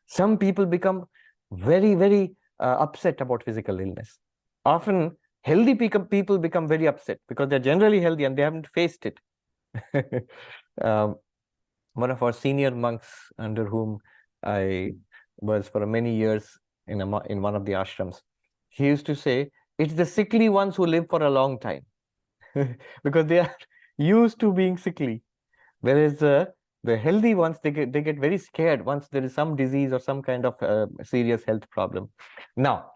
Some people become very, very upset about physical illness. Often, healthy people become very upset because they're generally healthy and they haven't faced it. One of our senior monks, under whom I was for many years in one of the ashrams, he used to say, it's the sickly ones who live for a long time because they are used to being sickly. Whereas the healthy ones, they get very scared once there is some disease or some kind of serious health problem. Now,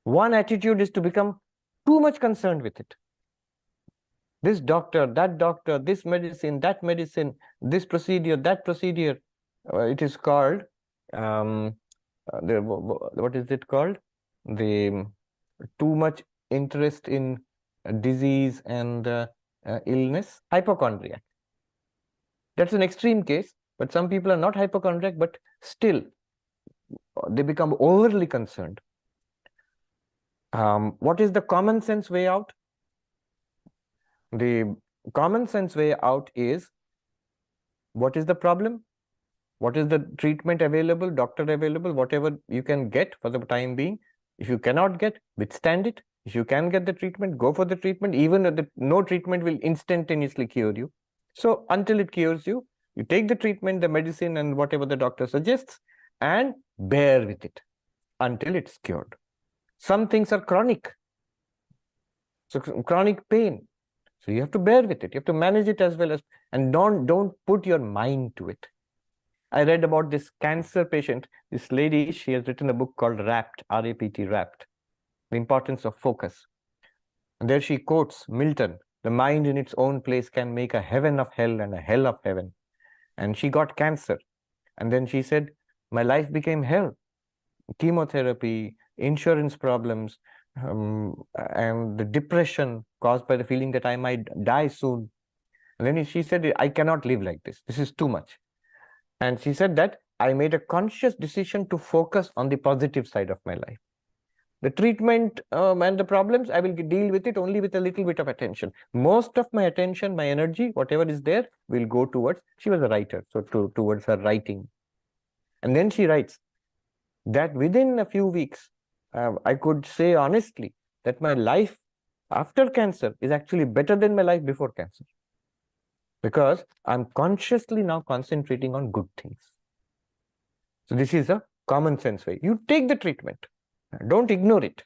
one attitude is to become too much concerned with it. This doctor, this medicine, that medicine, this procedure, that procedure. It is called, what is it called? The too much interest in disease and illness, hypochondriac. That's an extreme case, but some people are not hypochondriac, but still they become overly concerned. What is the common sense way out? The common sense way out is, what is the problem? What is the treatment available, doctor available, whatever you can get for the time being. If you cannot get, withstand it. If you can get the treatment, go for the treatment. Even no treatment will instantaneously cure you. So until it cures you, you take the treatment, the medicine, and whatever the doctor suggests, and bear with it until it's cured. Some things are chronic. So chronic pain. So you have to bear with it. You have to manage it as well as, and don't put your mind to it. I read about this cancer patient, this lady, she has written a book called Rapt, R-A-P-T, Rapt, the importance of focus. And there she quotes Milton, the mind in its own place can make a heaven of hell and a hell of heaven. And she got cancer. And then she said, my life became hell. Chemotherapy, insurance problems, and the depression caused by the feeling that I might die soon. And then she said, I cannot live like this. This is too much. And she said that I made a conscious decision to focus on the positive side of my life. The treatment and the problems, I will deal with it only with a little bit of attention. Most of my attention, my energy, whatever is there, will go towards, she was a writer, so towards her writing. And then she writes that within a few weeks, I could say honestly that my life after cancer is actually better than my life before cancer. Because I'm consciously now concentrating on good things. So this is a common sense way. You take the treatment. Don't ignore it.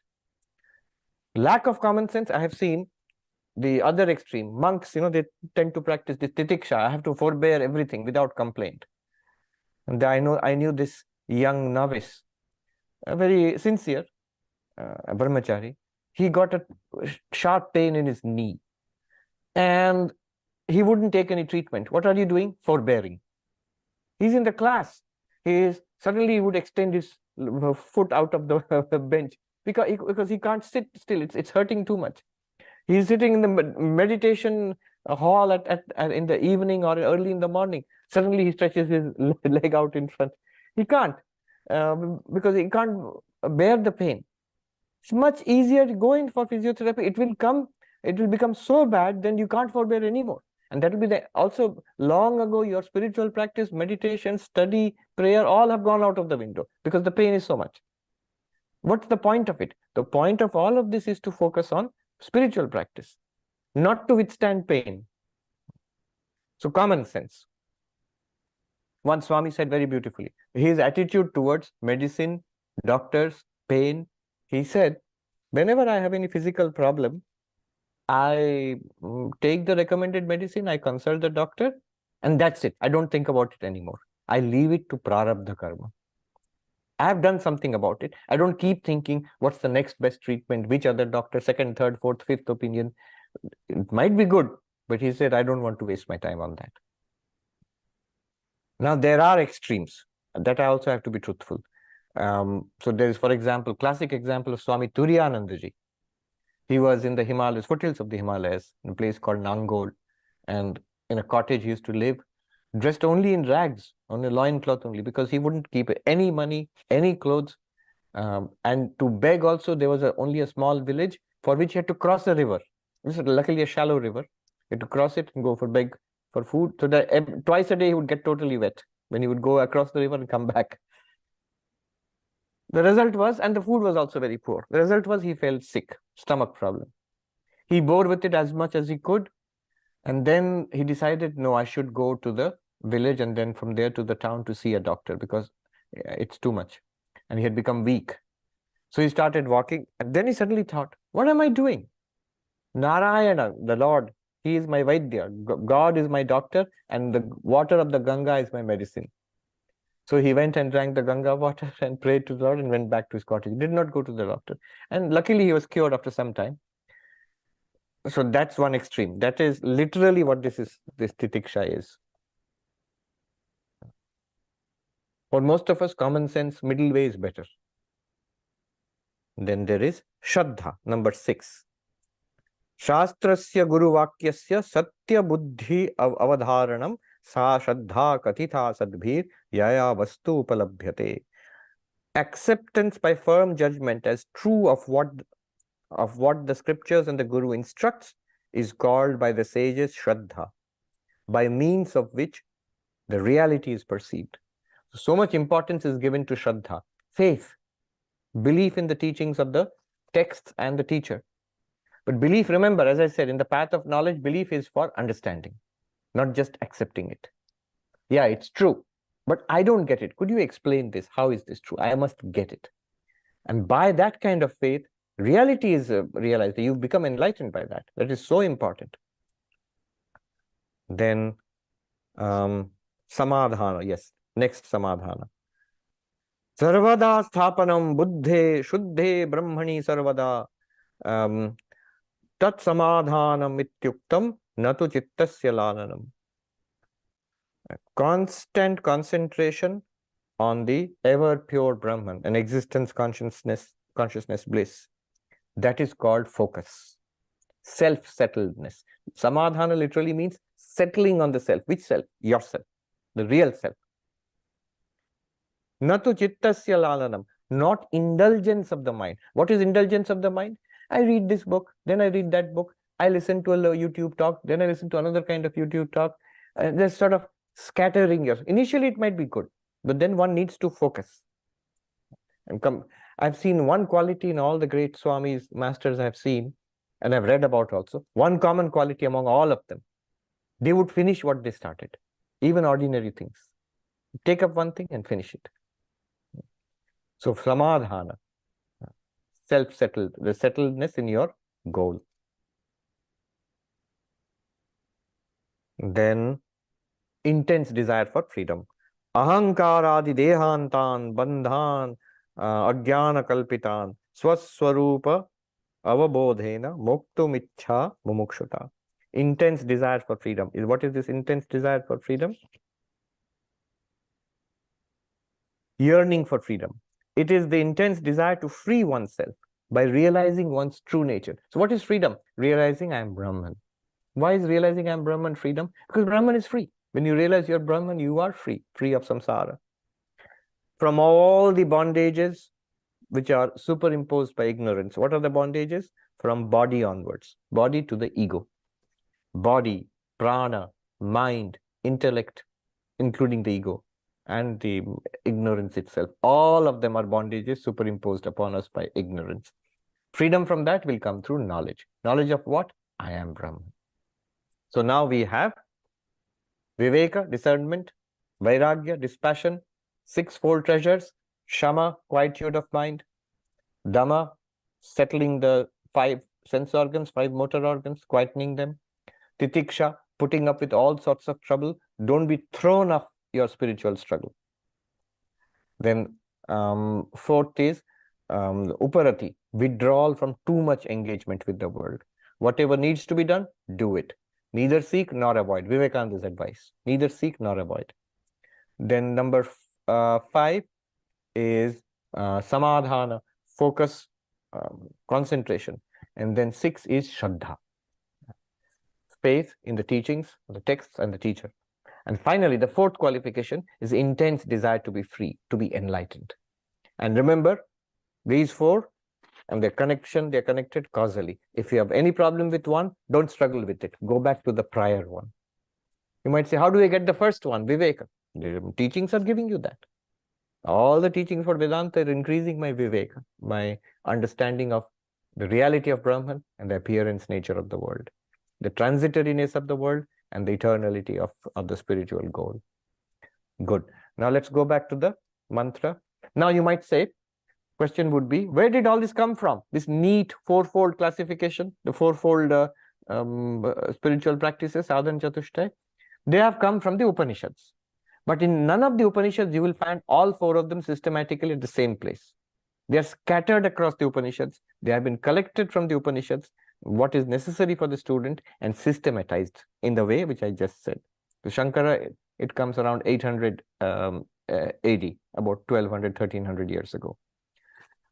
Lack of common sense, I have seen the other extreme. Monks, they tend to practice this titiksha. I have to forbear everything without complaint. And I knew this young novice, a very sincere brahmachari. He got a sharp pain in his knee. And he wouldn't take any treatment. What are you doing? Forbearing. He's in the class. Suddenly he would extend his foot out of the bench because he can't sit still. It's hurting too much. He's sitting in the meditation hall in the evening or early in the morning. Suddenly he stretches his leg out in front. He can't, because he can't bear the pain. It's much easier to go in for physiotherapy. It will become so bad, then you can't forbear anymore. And that will be also long ago, your spiritual practice, meditation, study, prayer, all have gone out of the window because the pain is so much. What's the point of it? The point of all of this is to focus on spiritual practice, not to withstand pain. So common sense. One Swami said very beautifully, his attitude towards medicine, doctors, pain, he said, whenever I have any physical problem, I take the recommended medicine, I consult the doctor, and that's it. I don't think about it anymore. I leave it to prarabdha karma. I have done something about it. I don't keep thinking what's the next best treatment, which other doctor, second, third, fourth, fifth opinion. It might be good, but he said, I don't want to waste my time on that. Now, there are extremes that I also have to be truthful. So there is, for example, classic example of Swami Turiyanandaji. He was in the Himalayas, foothills of the Himalayas, in a place called Nangol. And in a cottage he used to live, dressed only in rags, on a loincloth only, because he wouldn't keep any money, any clothes. And to beg also, there was only a small village for which he had to cross a river. This is luckily a shallow river. He had to cross it and go for beg for food. So that twice a day he would get totally wet when he would go across the river and come back. The result was, and the food was also very poor. The result was he felt sick, stomach problem. He bore with it as much as he could. And then he decided, no, I should go to the village and then from there to the town to see a doctor because it's too much. And he had become weak. So he started walking. And then he suddenly thought, what am I doing? Narayana, the Lord, he is my Vaidya. God is my doctor and the water of the Ganga is my medicine. So he went and drank the Ganga water and prayed to the Lord and went back to his cottage. He did not go to the doctor. And luckily he was cured after some time. So that's one extreme. That is literally what this titiksha is. For most of us, common sense, middle way is better. Then there is Shraddha, number 6. Shastrasya Guru Vakyasya Satya Buddhi Avadharanam Sa Shraddha Kathitha Sadbhir Yaya Vastu Upalabhyate. Acceptance by firm judgment as true of what the scriptures and the Guru instructs is called by the sages Shraddha, by means of which the reality is perceived. So much importance is given to Shraddha, faith, belief in the teachings of the texts and the teacher. But belief, remember, as I said, in the path of knowledge, belief is for understanding, not just accepting it. Yeah, it's true, but I don't get it. Could you explain this? How is this true? I must get it. And by that kind of faith, reality is realized. You become enlightened by that. That is so important. Then samadhana, yes, next samadhana. Sarvada sthapanam buddhe shuddhe brahmani sarvada tat samadhanam ityuktam natu chittasya lalanam. Constant concentration on the ever pure Brahman, an existence consciousness bliss. That is called focus, self-settledness. Samadhana literally means settling on the self. Which self? Yourself, the real self. Natu chittasya lalanam, not indulgence of the mind. What is indulgence of the mind? I read this book, then I read that book. I listen to a YouTube talk, then I listen to another kind of YouTube talk. There's sort of scattering yourself. Initially, it might be good, but then one needs to focus. And I've seen one quality in all the great Swamis, masters I've seen, and I've read about also, one common quality among all of them. They would finish what they started, even ordinary things. Take up one thing and finish it. So samadhana, self-settled, the settledness in your goal. Then intense desire for freedom. Ahankaradi dehantan bandhan ajnana kalpitan swaswarupa avabodhena moktumichha mumukshuta. Intense desire for freedom. What is this intense desire for freedom? Yearning for freedom. It is the intense desire to free oneself, by realizing one's true nature. So what is freedom? Realizing I am Brahman. Why is realizing I am Brahman freedom? Because Brahman is free. When you realize you're Brahman, you are free, free of samsara. From all the bondages which are superimposed by ignorance. What are the bondages? From body onwards, body to the ego. Body, prana, mind, intellect, including the ego, and the ignorance itself. All of them are bondages superimposed upon us by ignorance. Freedom from that will come through knowledge. Knowledge of what? I am Brahman. So now we have Viveka, discernment, Vairagya, dispassion, sixfold treasures, Shama, quietude of mind, Dhamma, settling the 5 sense organs, 5 motor organs, quietening them, Titiksha, putting up with all sorts of trouble. Don't be thrown off your spiritual struggle. Then fourth is Uparati, withdrawal from too much engagement with the world. Whatever needs to be done, do it. Neither seek nor avoid. Vivekananda's advice. Neither seek nor avoid. Then number 5 is Samadhana, focus, concentration. And then 6 is Shraddha, faith in the teachings, the texts, and the teacher. And finally, the fourth qualification is intense desire to be free, to be enlightened. And remember, these 4 and they're connected causally. If you have any problem with one, don't struggle with it. Go back to the prior one. You might say, how do I get the first one? Viveka. The teachings are giving you that. All the teachings for Vedanta are increasing my Viveka, my understanding of the reality of Brahman and the appearance nature of the world, the transitoriness of the world and the eternality of the spiritual goal. Good. Now let's go back to the mantra. Now you might say, question would be, where did all this come from? This neat 4-fold classification, the 4-fold spiritual practices, sadhana chatushtay, they have come from the Upanishads. But in none of the Upanishads, you will find all 4 of them systematically at the same place. They are scattered across the Upanishads. They have been collected from the Upanishads, what is necessary for the student, and systematized in the way which I just said. So Shankara, it comes around 800 AD, about 1200, 1300 years ago.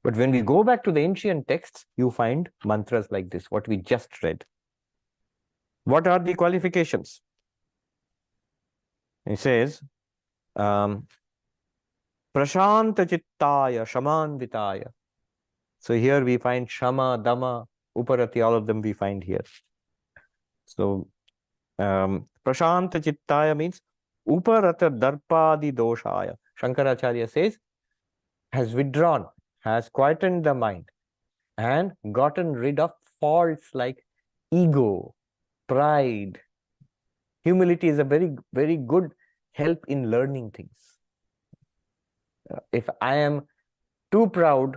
But when we go back to the ancient texts, you find mantras like this, what we just read. What are the qualifications? He says, Prashanta Chittaya, Shamanvitaya. So here we find Shama, Dhamma, Uparati, all of them we find here. So Prashanta Chittaya means Uparata Darpadi Doshaya. Shankaracharya says, has withdrawn, has quietened the mind and gotten rid of faults like ego, pride. Humility is a very, very good help in learning things. If I am too proud,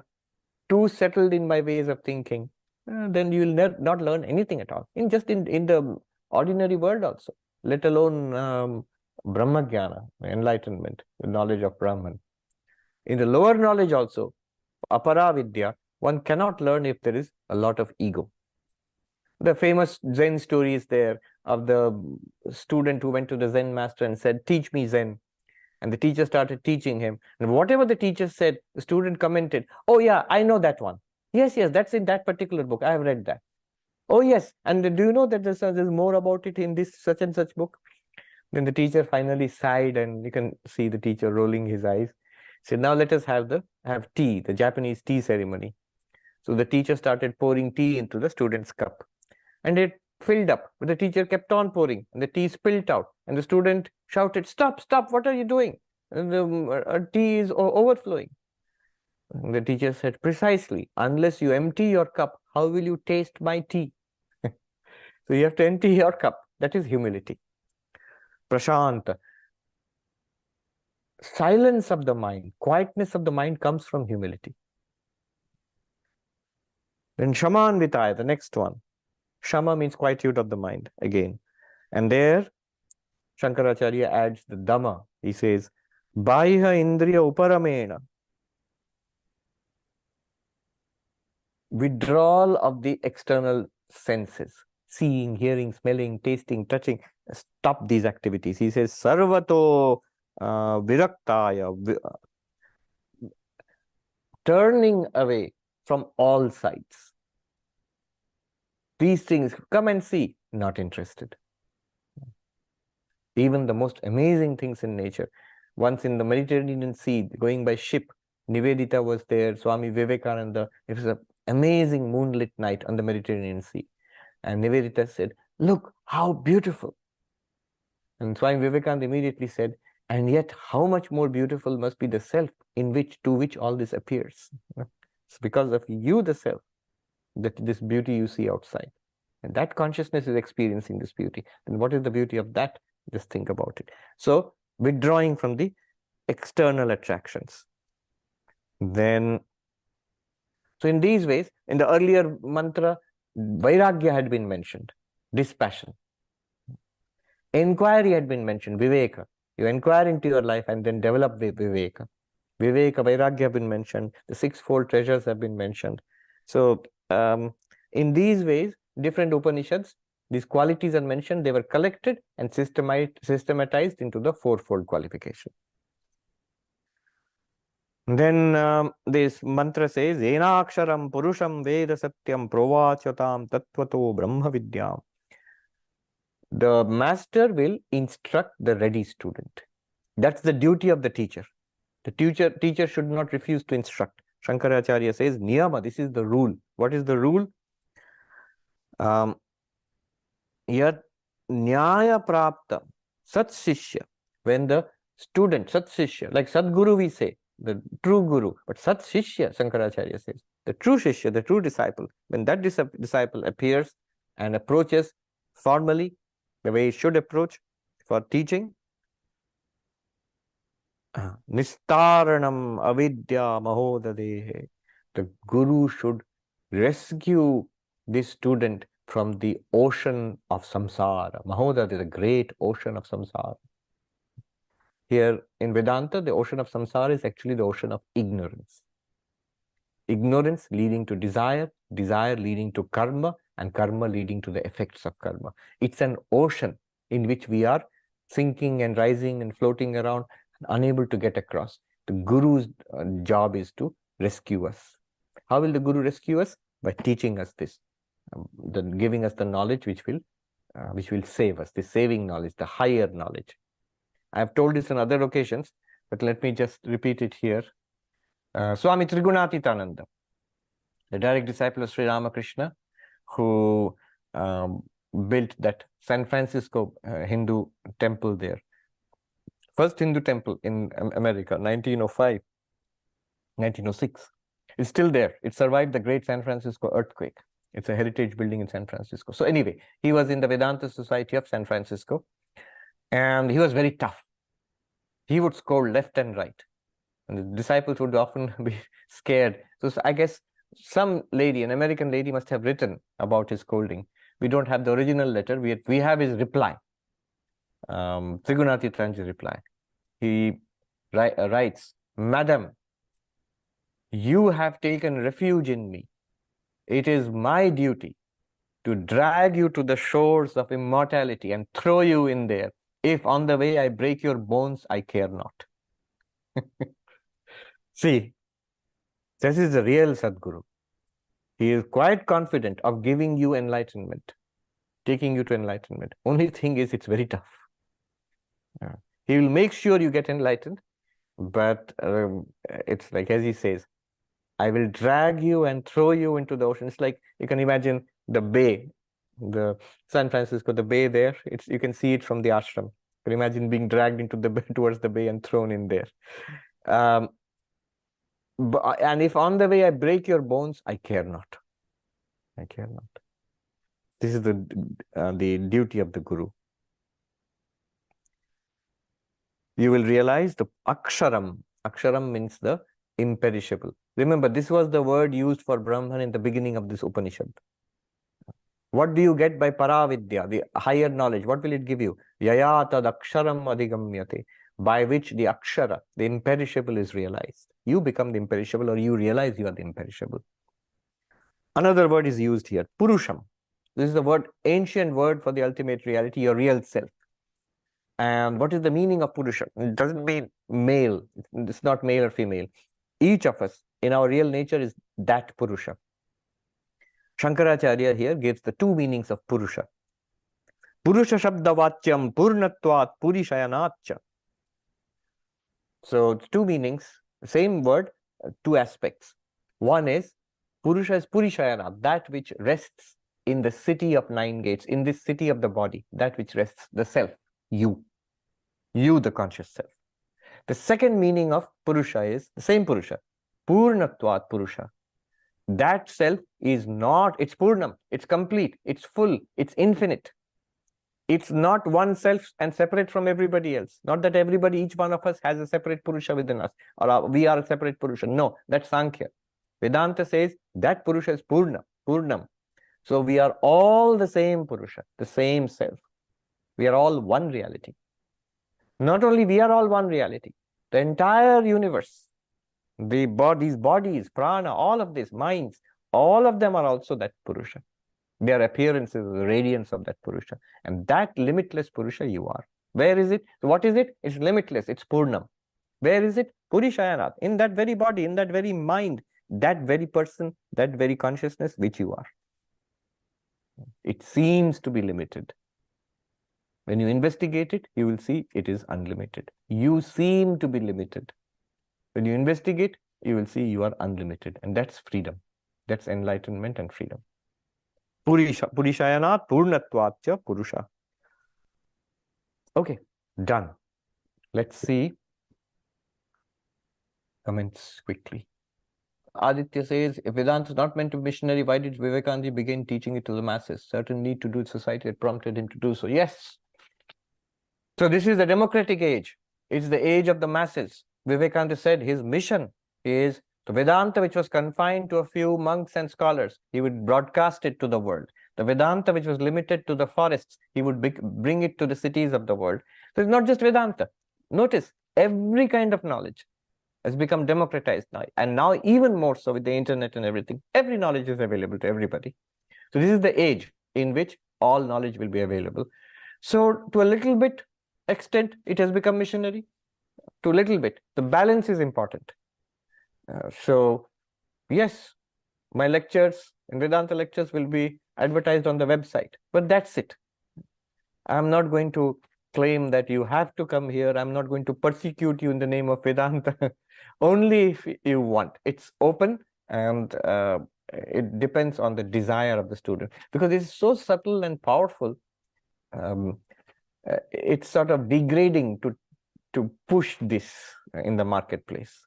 too settled in my ways of thinking, then you will not learn anything at all. In the ordinary world also, let alone Brahmajnana, enlightenment, the knowledge of Brahman. In the lower knowledge also, Aparavidya, one cannot learn if there is a lot of ego. The famous Zen story is there of the student who went to the Zen master and said, teach me Zen. And the teacher started teaching him. And whatever the teacher said, the student commented, oh yeah, I know that one. Yes, that's in that particular book. I have read that. Oh yes, and do you know that there's more about it in this such and such book? Then the teacher finally sighed, and you can see the teacher rolling his eyes. He said, now let us have tea, the Japanese tea ceremony. So the teacher started pouring tea into the student's cup. And it filled up, but the teacher kept on pouring, and the tea spilled out. And the student shouted, stop, what are you doing? And the tea is overflowing. And the teacher said, precisely, unless you empty your cup, how will you taste my tea? So you have to empty your cup. That is humility. Prashanta. Silence of the mind, quietness of the mind comes from humility. Then Shamanvitaya, the next one. Shama means quietude of the mind, again. And there, Shankaracharya adds the Dhamma. He says, Baiha Indriya Uparamena. Withdrawal of the external senses. Seeing, hearing, smelling, tasting, touching. Stop these activities. He says, Sarvato Viraktaya. Turning away from all sides. These things, come and see, not interested. Even the most amazing things in nature. Once in the Mediterranean Sea, going by ship, Nivedita was there, Swami Vivekananda. It was an amazing moonlit night on the Mediterranean Sea. And Nivedita said, "Look, how beautiful." And Swami Vivekananda immediately said, "And yet, how much more beautiful must be the self to which all this appears." It's because of you, the self, that this beauty you see outside. And that consciousness is experiencing this beauty. And what is the beauty of that? Just think about it. So, withdrawing from the external attractions. Then, so in these ways, in the earlier mantra, Vairagya had been mentioned, dispassion. Inquiry had been mentioned, Viveka. You inquire into your life and then develop Viveka. Viveka, Vairagya have been mentioned. The sixfold treasures have been mentioned. So, in these ways, different Upanishads, these qualities are mentioned, they were collected and systematized into the fourfold qualification. Then this mantra says, Enaksharam Purusham Veda Satyam Provachatam Tattvato Brahma Vidyam. The master will instruct the ready student. That's the duty of the teacher. The teacher should not refuse to instruct. Shankaracharya says, Niyama, this is the rule. What is the rule? Yat Nyaya Prapta Sat Shishya. When the student, Sat Shishya, like Sadguru we say, the true Guru, but Sat Shishya, Shankaracharya says, the true Shishya, the true disciple, when that disciple appears and approaches formally, the way he should approach for teaching, Nistaranam avidya mahodadehe. The Guru should rescue this student from the ocean of samsara. Mahodada, the great ocean of samsara. Here in Vedanta, the ocean of samsara is actually the ocean of ignorance. Ignorance leading to desire, desire leading to karma, and karma leading to the effects of karma. It's an ocean in which we are sinking and rising and floating around, unable to get across. The Guru's job is to rescue us. How will the Guru rescue us? By teaching us this, giving us the knowledge which will save us, the saving knowledge, the higher knowledge. I have told this on other occasions, but let me just repeat it here. Swami Trigunatitananda, the direct disciple of Sri Ramakrishna, who built that San Francisco Hindu temple there. First Hindu temple in America, 1905, 1906. It's still there. It survived the great San Francisco earthquake. It's a heritage building in San Francisco. So anyway, he was in the Vedanta Society of San Francisco, and he was very tough. He would scold left and right. And the disciples would often be scared. So I guess some lady, an American lady, must have written about his scolding. We don't have the original letter. We have his reply. Trigunatitananda's reply. He writes, "Madam, you have taken refuge in me. It is my duty to drag you to the shores of immortality and throw you in there. If on the way I break your bones, I care not." See, this is the real Sadguru. He is quite confident of giving you enlightenment, taking you to enlightenment. Only thing is, it's very tough. He will make sure you get enlightened, but it's like, as he says, I will drag you and throw you into the ocean. It's like, you can imagine the bay, the San Francisco, the bay there. You can see it from the ashram. You can imagine being dragged into the bay, towards the bay and thrown in there. And if on the way I break your bones, I care not. I care not. This is the duty of the Guru. You will realize the aksharam. Aksharam means the imperishable. Remember, this was the word used for Brahman in the beginning of this Upanishad. What do you get by Paravidya, the higher knowledge? What will it give you? Yaya tad aksharam adhigamyate, by which the akshara, the imperishable, is realized. You become the imperishable, or you realize you are the imperishable. Another word is used here, Purusham. This is the word, ancient word for the ultimate reality, your real self. And what is the meaning of Purusha? It doesn't mean male. It's not male or female. Each of us in our real nature is that Purusha. Shankaracharya here gives the two meanings of Purusha. Purusha Shabdavachyam Purnatvat Purishayanatcha. So two meanings, same word, two aspects. One is Purusha is Purishayana, that which rests in the city of nine gates, in this city of the body, that which rests, the self, you, the conscious self. The second meaning of Purusha is the same Purusha, Purnatvat Purusha. That self is not, it's Purnam, it's complete, it's full, it's infinite. It's not one self and separate from everybody else. Not that everybody, each one of us has a separate Purusha within us, or we are a separate Purusha. No, that's Sankhya. Vedanta says that Purusha is Purnam. So we are all the same Purusha, the same self. We are all one reality. Not only we are all one reality, the entire universe, the bodies, prana, all of this, minds, all of them are also that Purusha. Their appearances, the radiance of that Purusha. And that limitless Purusha you are. Where is it? What is it? It's limitless. It's Purnam. Where is it? Purishayanat. In that very body, in that very mind, that very person, that very consciousness which you are. It seems to be limited. When you investigate it, you will see it is unlimited. You seem to be limited. When you investigate, you will see you are unlimited. And that's freedom. That's enlightenment and freedom. Purishayanat Purnatvatcha Purusha. Okay, done. Let's see comments quickly. Aditya says, if Vedanta is not meant to be missionary, why did Vivekananda begin teaching it to the masses? Certain need to do it, society had prompted him to do so. Yes. So this is the democratic age. It's the age of the masses. Vivekananda said his mission is the Vedanta, which was confined to a few monks and scholars, he would broadcast it to the world. The Vedanta, which was limited to the forests, he would bring it to the cities of the world. So it's not just Vedanta. Notice, every kind of knowledge has become democratized now. And now even more so with the internet and everything. Every knowledge is available to everybody. So this is the age in which all knowledge will be available. So to a little bit extent, it has become missionary. To a little bit. The balance is important. So, yes, my lectures and Vedanta lectures will be advertised on the website, but that's it. I'm not going to claim that you have to come here. I'm not going to persecute you in the name of Vedanta. Only if you want. It's open, and it depends on the desire of the student, because it's so subtle and powerful. It's sort of degrading to push this in the marketplace.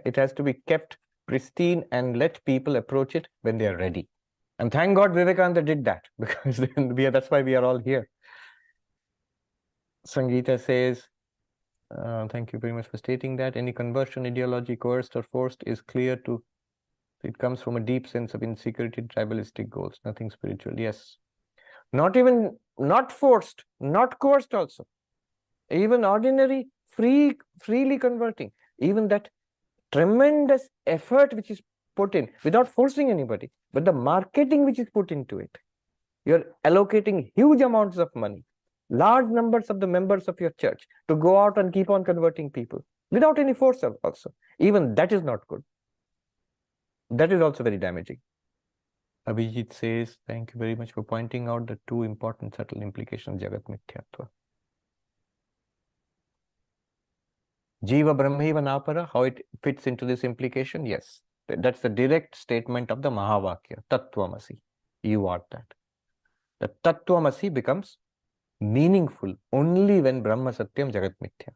It has to be kept pristine and let people approach it when they are ready. And thank God Vivekananda did that, because that's why we are all here. Sangeeta says, thank you very much for stating that. Any conversion ideology, coerced or forced, is clear to, it comes from a deep sense of insecurity, tribalistic goals, nothing spiritual. Yes. Not forced, not coerced also. Even ordinary, freely converting. Even that tremendous effort which is put in without forcing anybody, but the marketing which is put into it. You're allocating huge amounts of money, large numbers of the members of your church to go out and keep on converting people without any force also. Even that is not good. That is also very damaging. Abhijit says, thank you very much for pointing out the two important subtle implications of Jagat Mithyatva. Jiva Brahmaiva Napara, how it fits into this implication? Yes, that's the direct statement of the Mahavakya, Tattvamasi. You are that. The Tattvamasi becomes meaningful only when Brahma Satyam Jagat Mithya.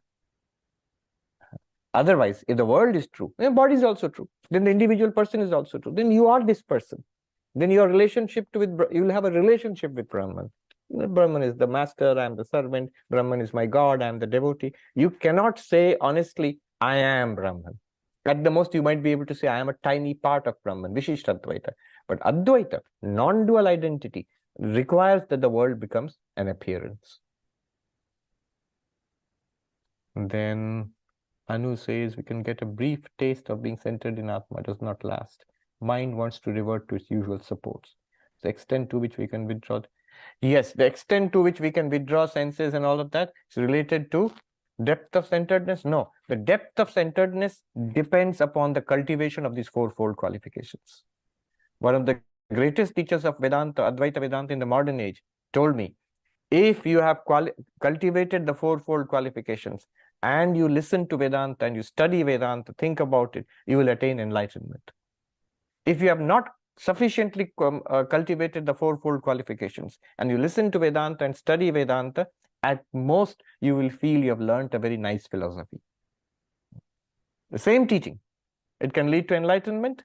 Otherwise, if the world is true, the body is also true, then the individual person is also true, then you are this person. Then your relationship you will have a relationship with Brahman. Brahman is the master, I am the servant, Brahman is my God, I am the devotee. You cannot say honestly, I am Brahman. At the most, you might be able to say, I am a tiny part of Brahman, Vishishtadvaita. But Advaita, non-dual identity, requires that the world becomes an appearance. And then Anu says, we can get a brief taste of being centered in Atma, does not last. Mind wants to revert to its usual supports. The extent to which we can withdraw. Yes, the extent to which we can withdraw senses and all of that is related to depth of centeredness. No, the depth of centeredness depends upon the cultivation of these fourfold qualifications. One of the greatest teachers of Vedanta, Advaita Vedanta in the modern age, told me, if you have cultivated the fourfold qualifications and you listen to Vedanta and you study Vedanta, think about it, you will attain enlightenment. If you have not sufficiently cultivated the fourfold qualifications and you listen to Vedanta and study Vedanta, at most you will feel you have learnt a very nice philosophy. The same teaching, it can lead to enlightenment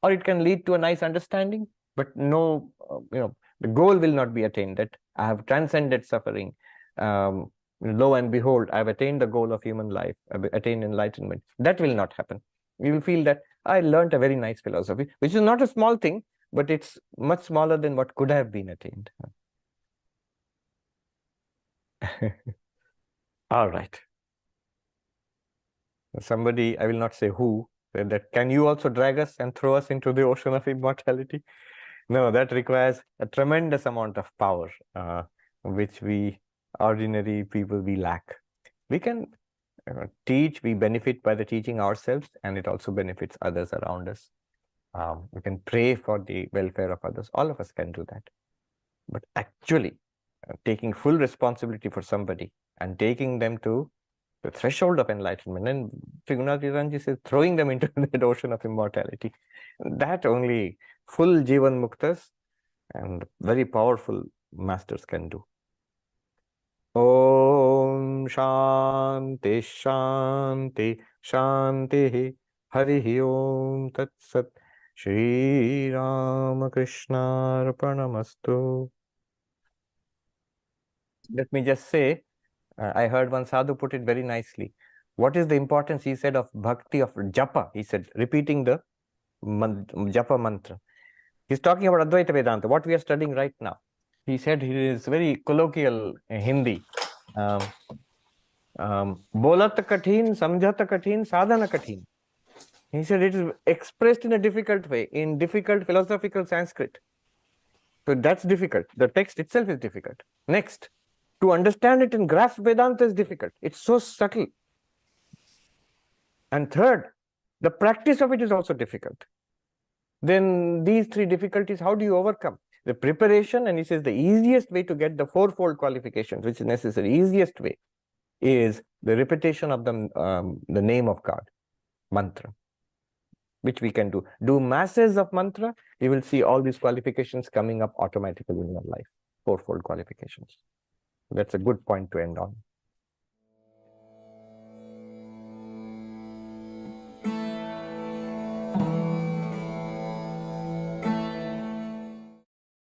or it can lead to a nice understanding, but no, the goal will not be attained, that I have transcended suffering. Lo and behold, I have attained the goal of human life, I have attained enlightenment. That will not happen. You will feel that I learned a very nice philosophy, which is not a small thing, but it's much smaller than what could have been attained. All right. Somebody, I will not say who, said that, can you also drag us and throw us into the ocean of immortality? No, that requires a tremendous amount of power, which we ordinary people, we lack. We can teach, we benefit by the teaching ourselves, and it also benefits others around us. We can pray for the welfare of others. All of us can do that. But actually, taking full responsibility for somebody and taking them to the threshold of enlightenment, and Trigunathiraji says, throwing them into the ocean of immortality, that only full Jivan Muktas and very powerful masters can do. Om Shanti Shanti Shanti Hari Om Tat Sat Shri Ramakrishna Arpanamastu. Let me just say, I heard one sadhu put it very nicely. What is the importance, he said, of bhakti, of japa? He said, repeating the japa mantra. He's talking about Advaita Vedanta, what we are studying right now. He said, he is very colloquial Hindi. Bolat kathin, samjhat kathin, sadhana kathin. He said it is expressed in a difficult way, in difficult philosophical Sanskrit. So that's difficult. The text itself is difficult. Next, to understand it and grasp Vedanta is difficult. It's so subtle. And third, the practice of it is also difficult. Then these three difficulties, how do you overcome? The preparation, and he says the easiest way to get the fourfold qualifications, which is necessary, easiest way, is the repetition of the name of God, mantra, which we can do. Do masses of mantra, you will see all these qualifications coming up automatically in your life, fourfold qualifications. That's a good point to end on.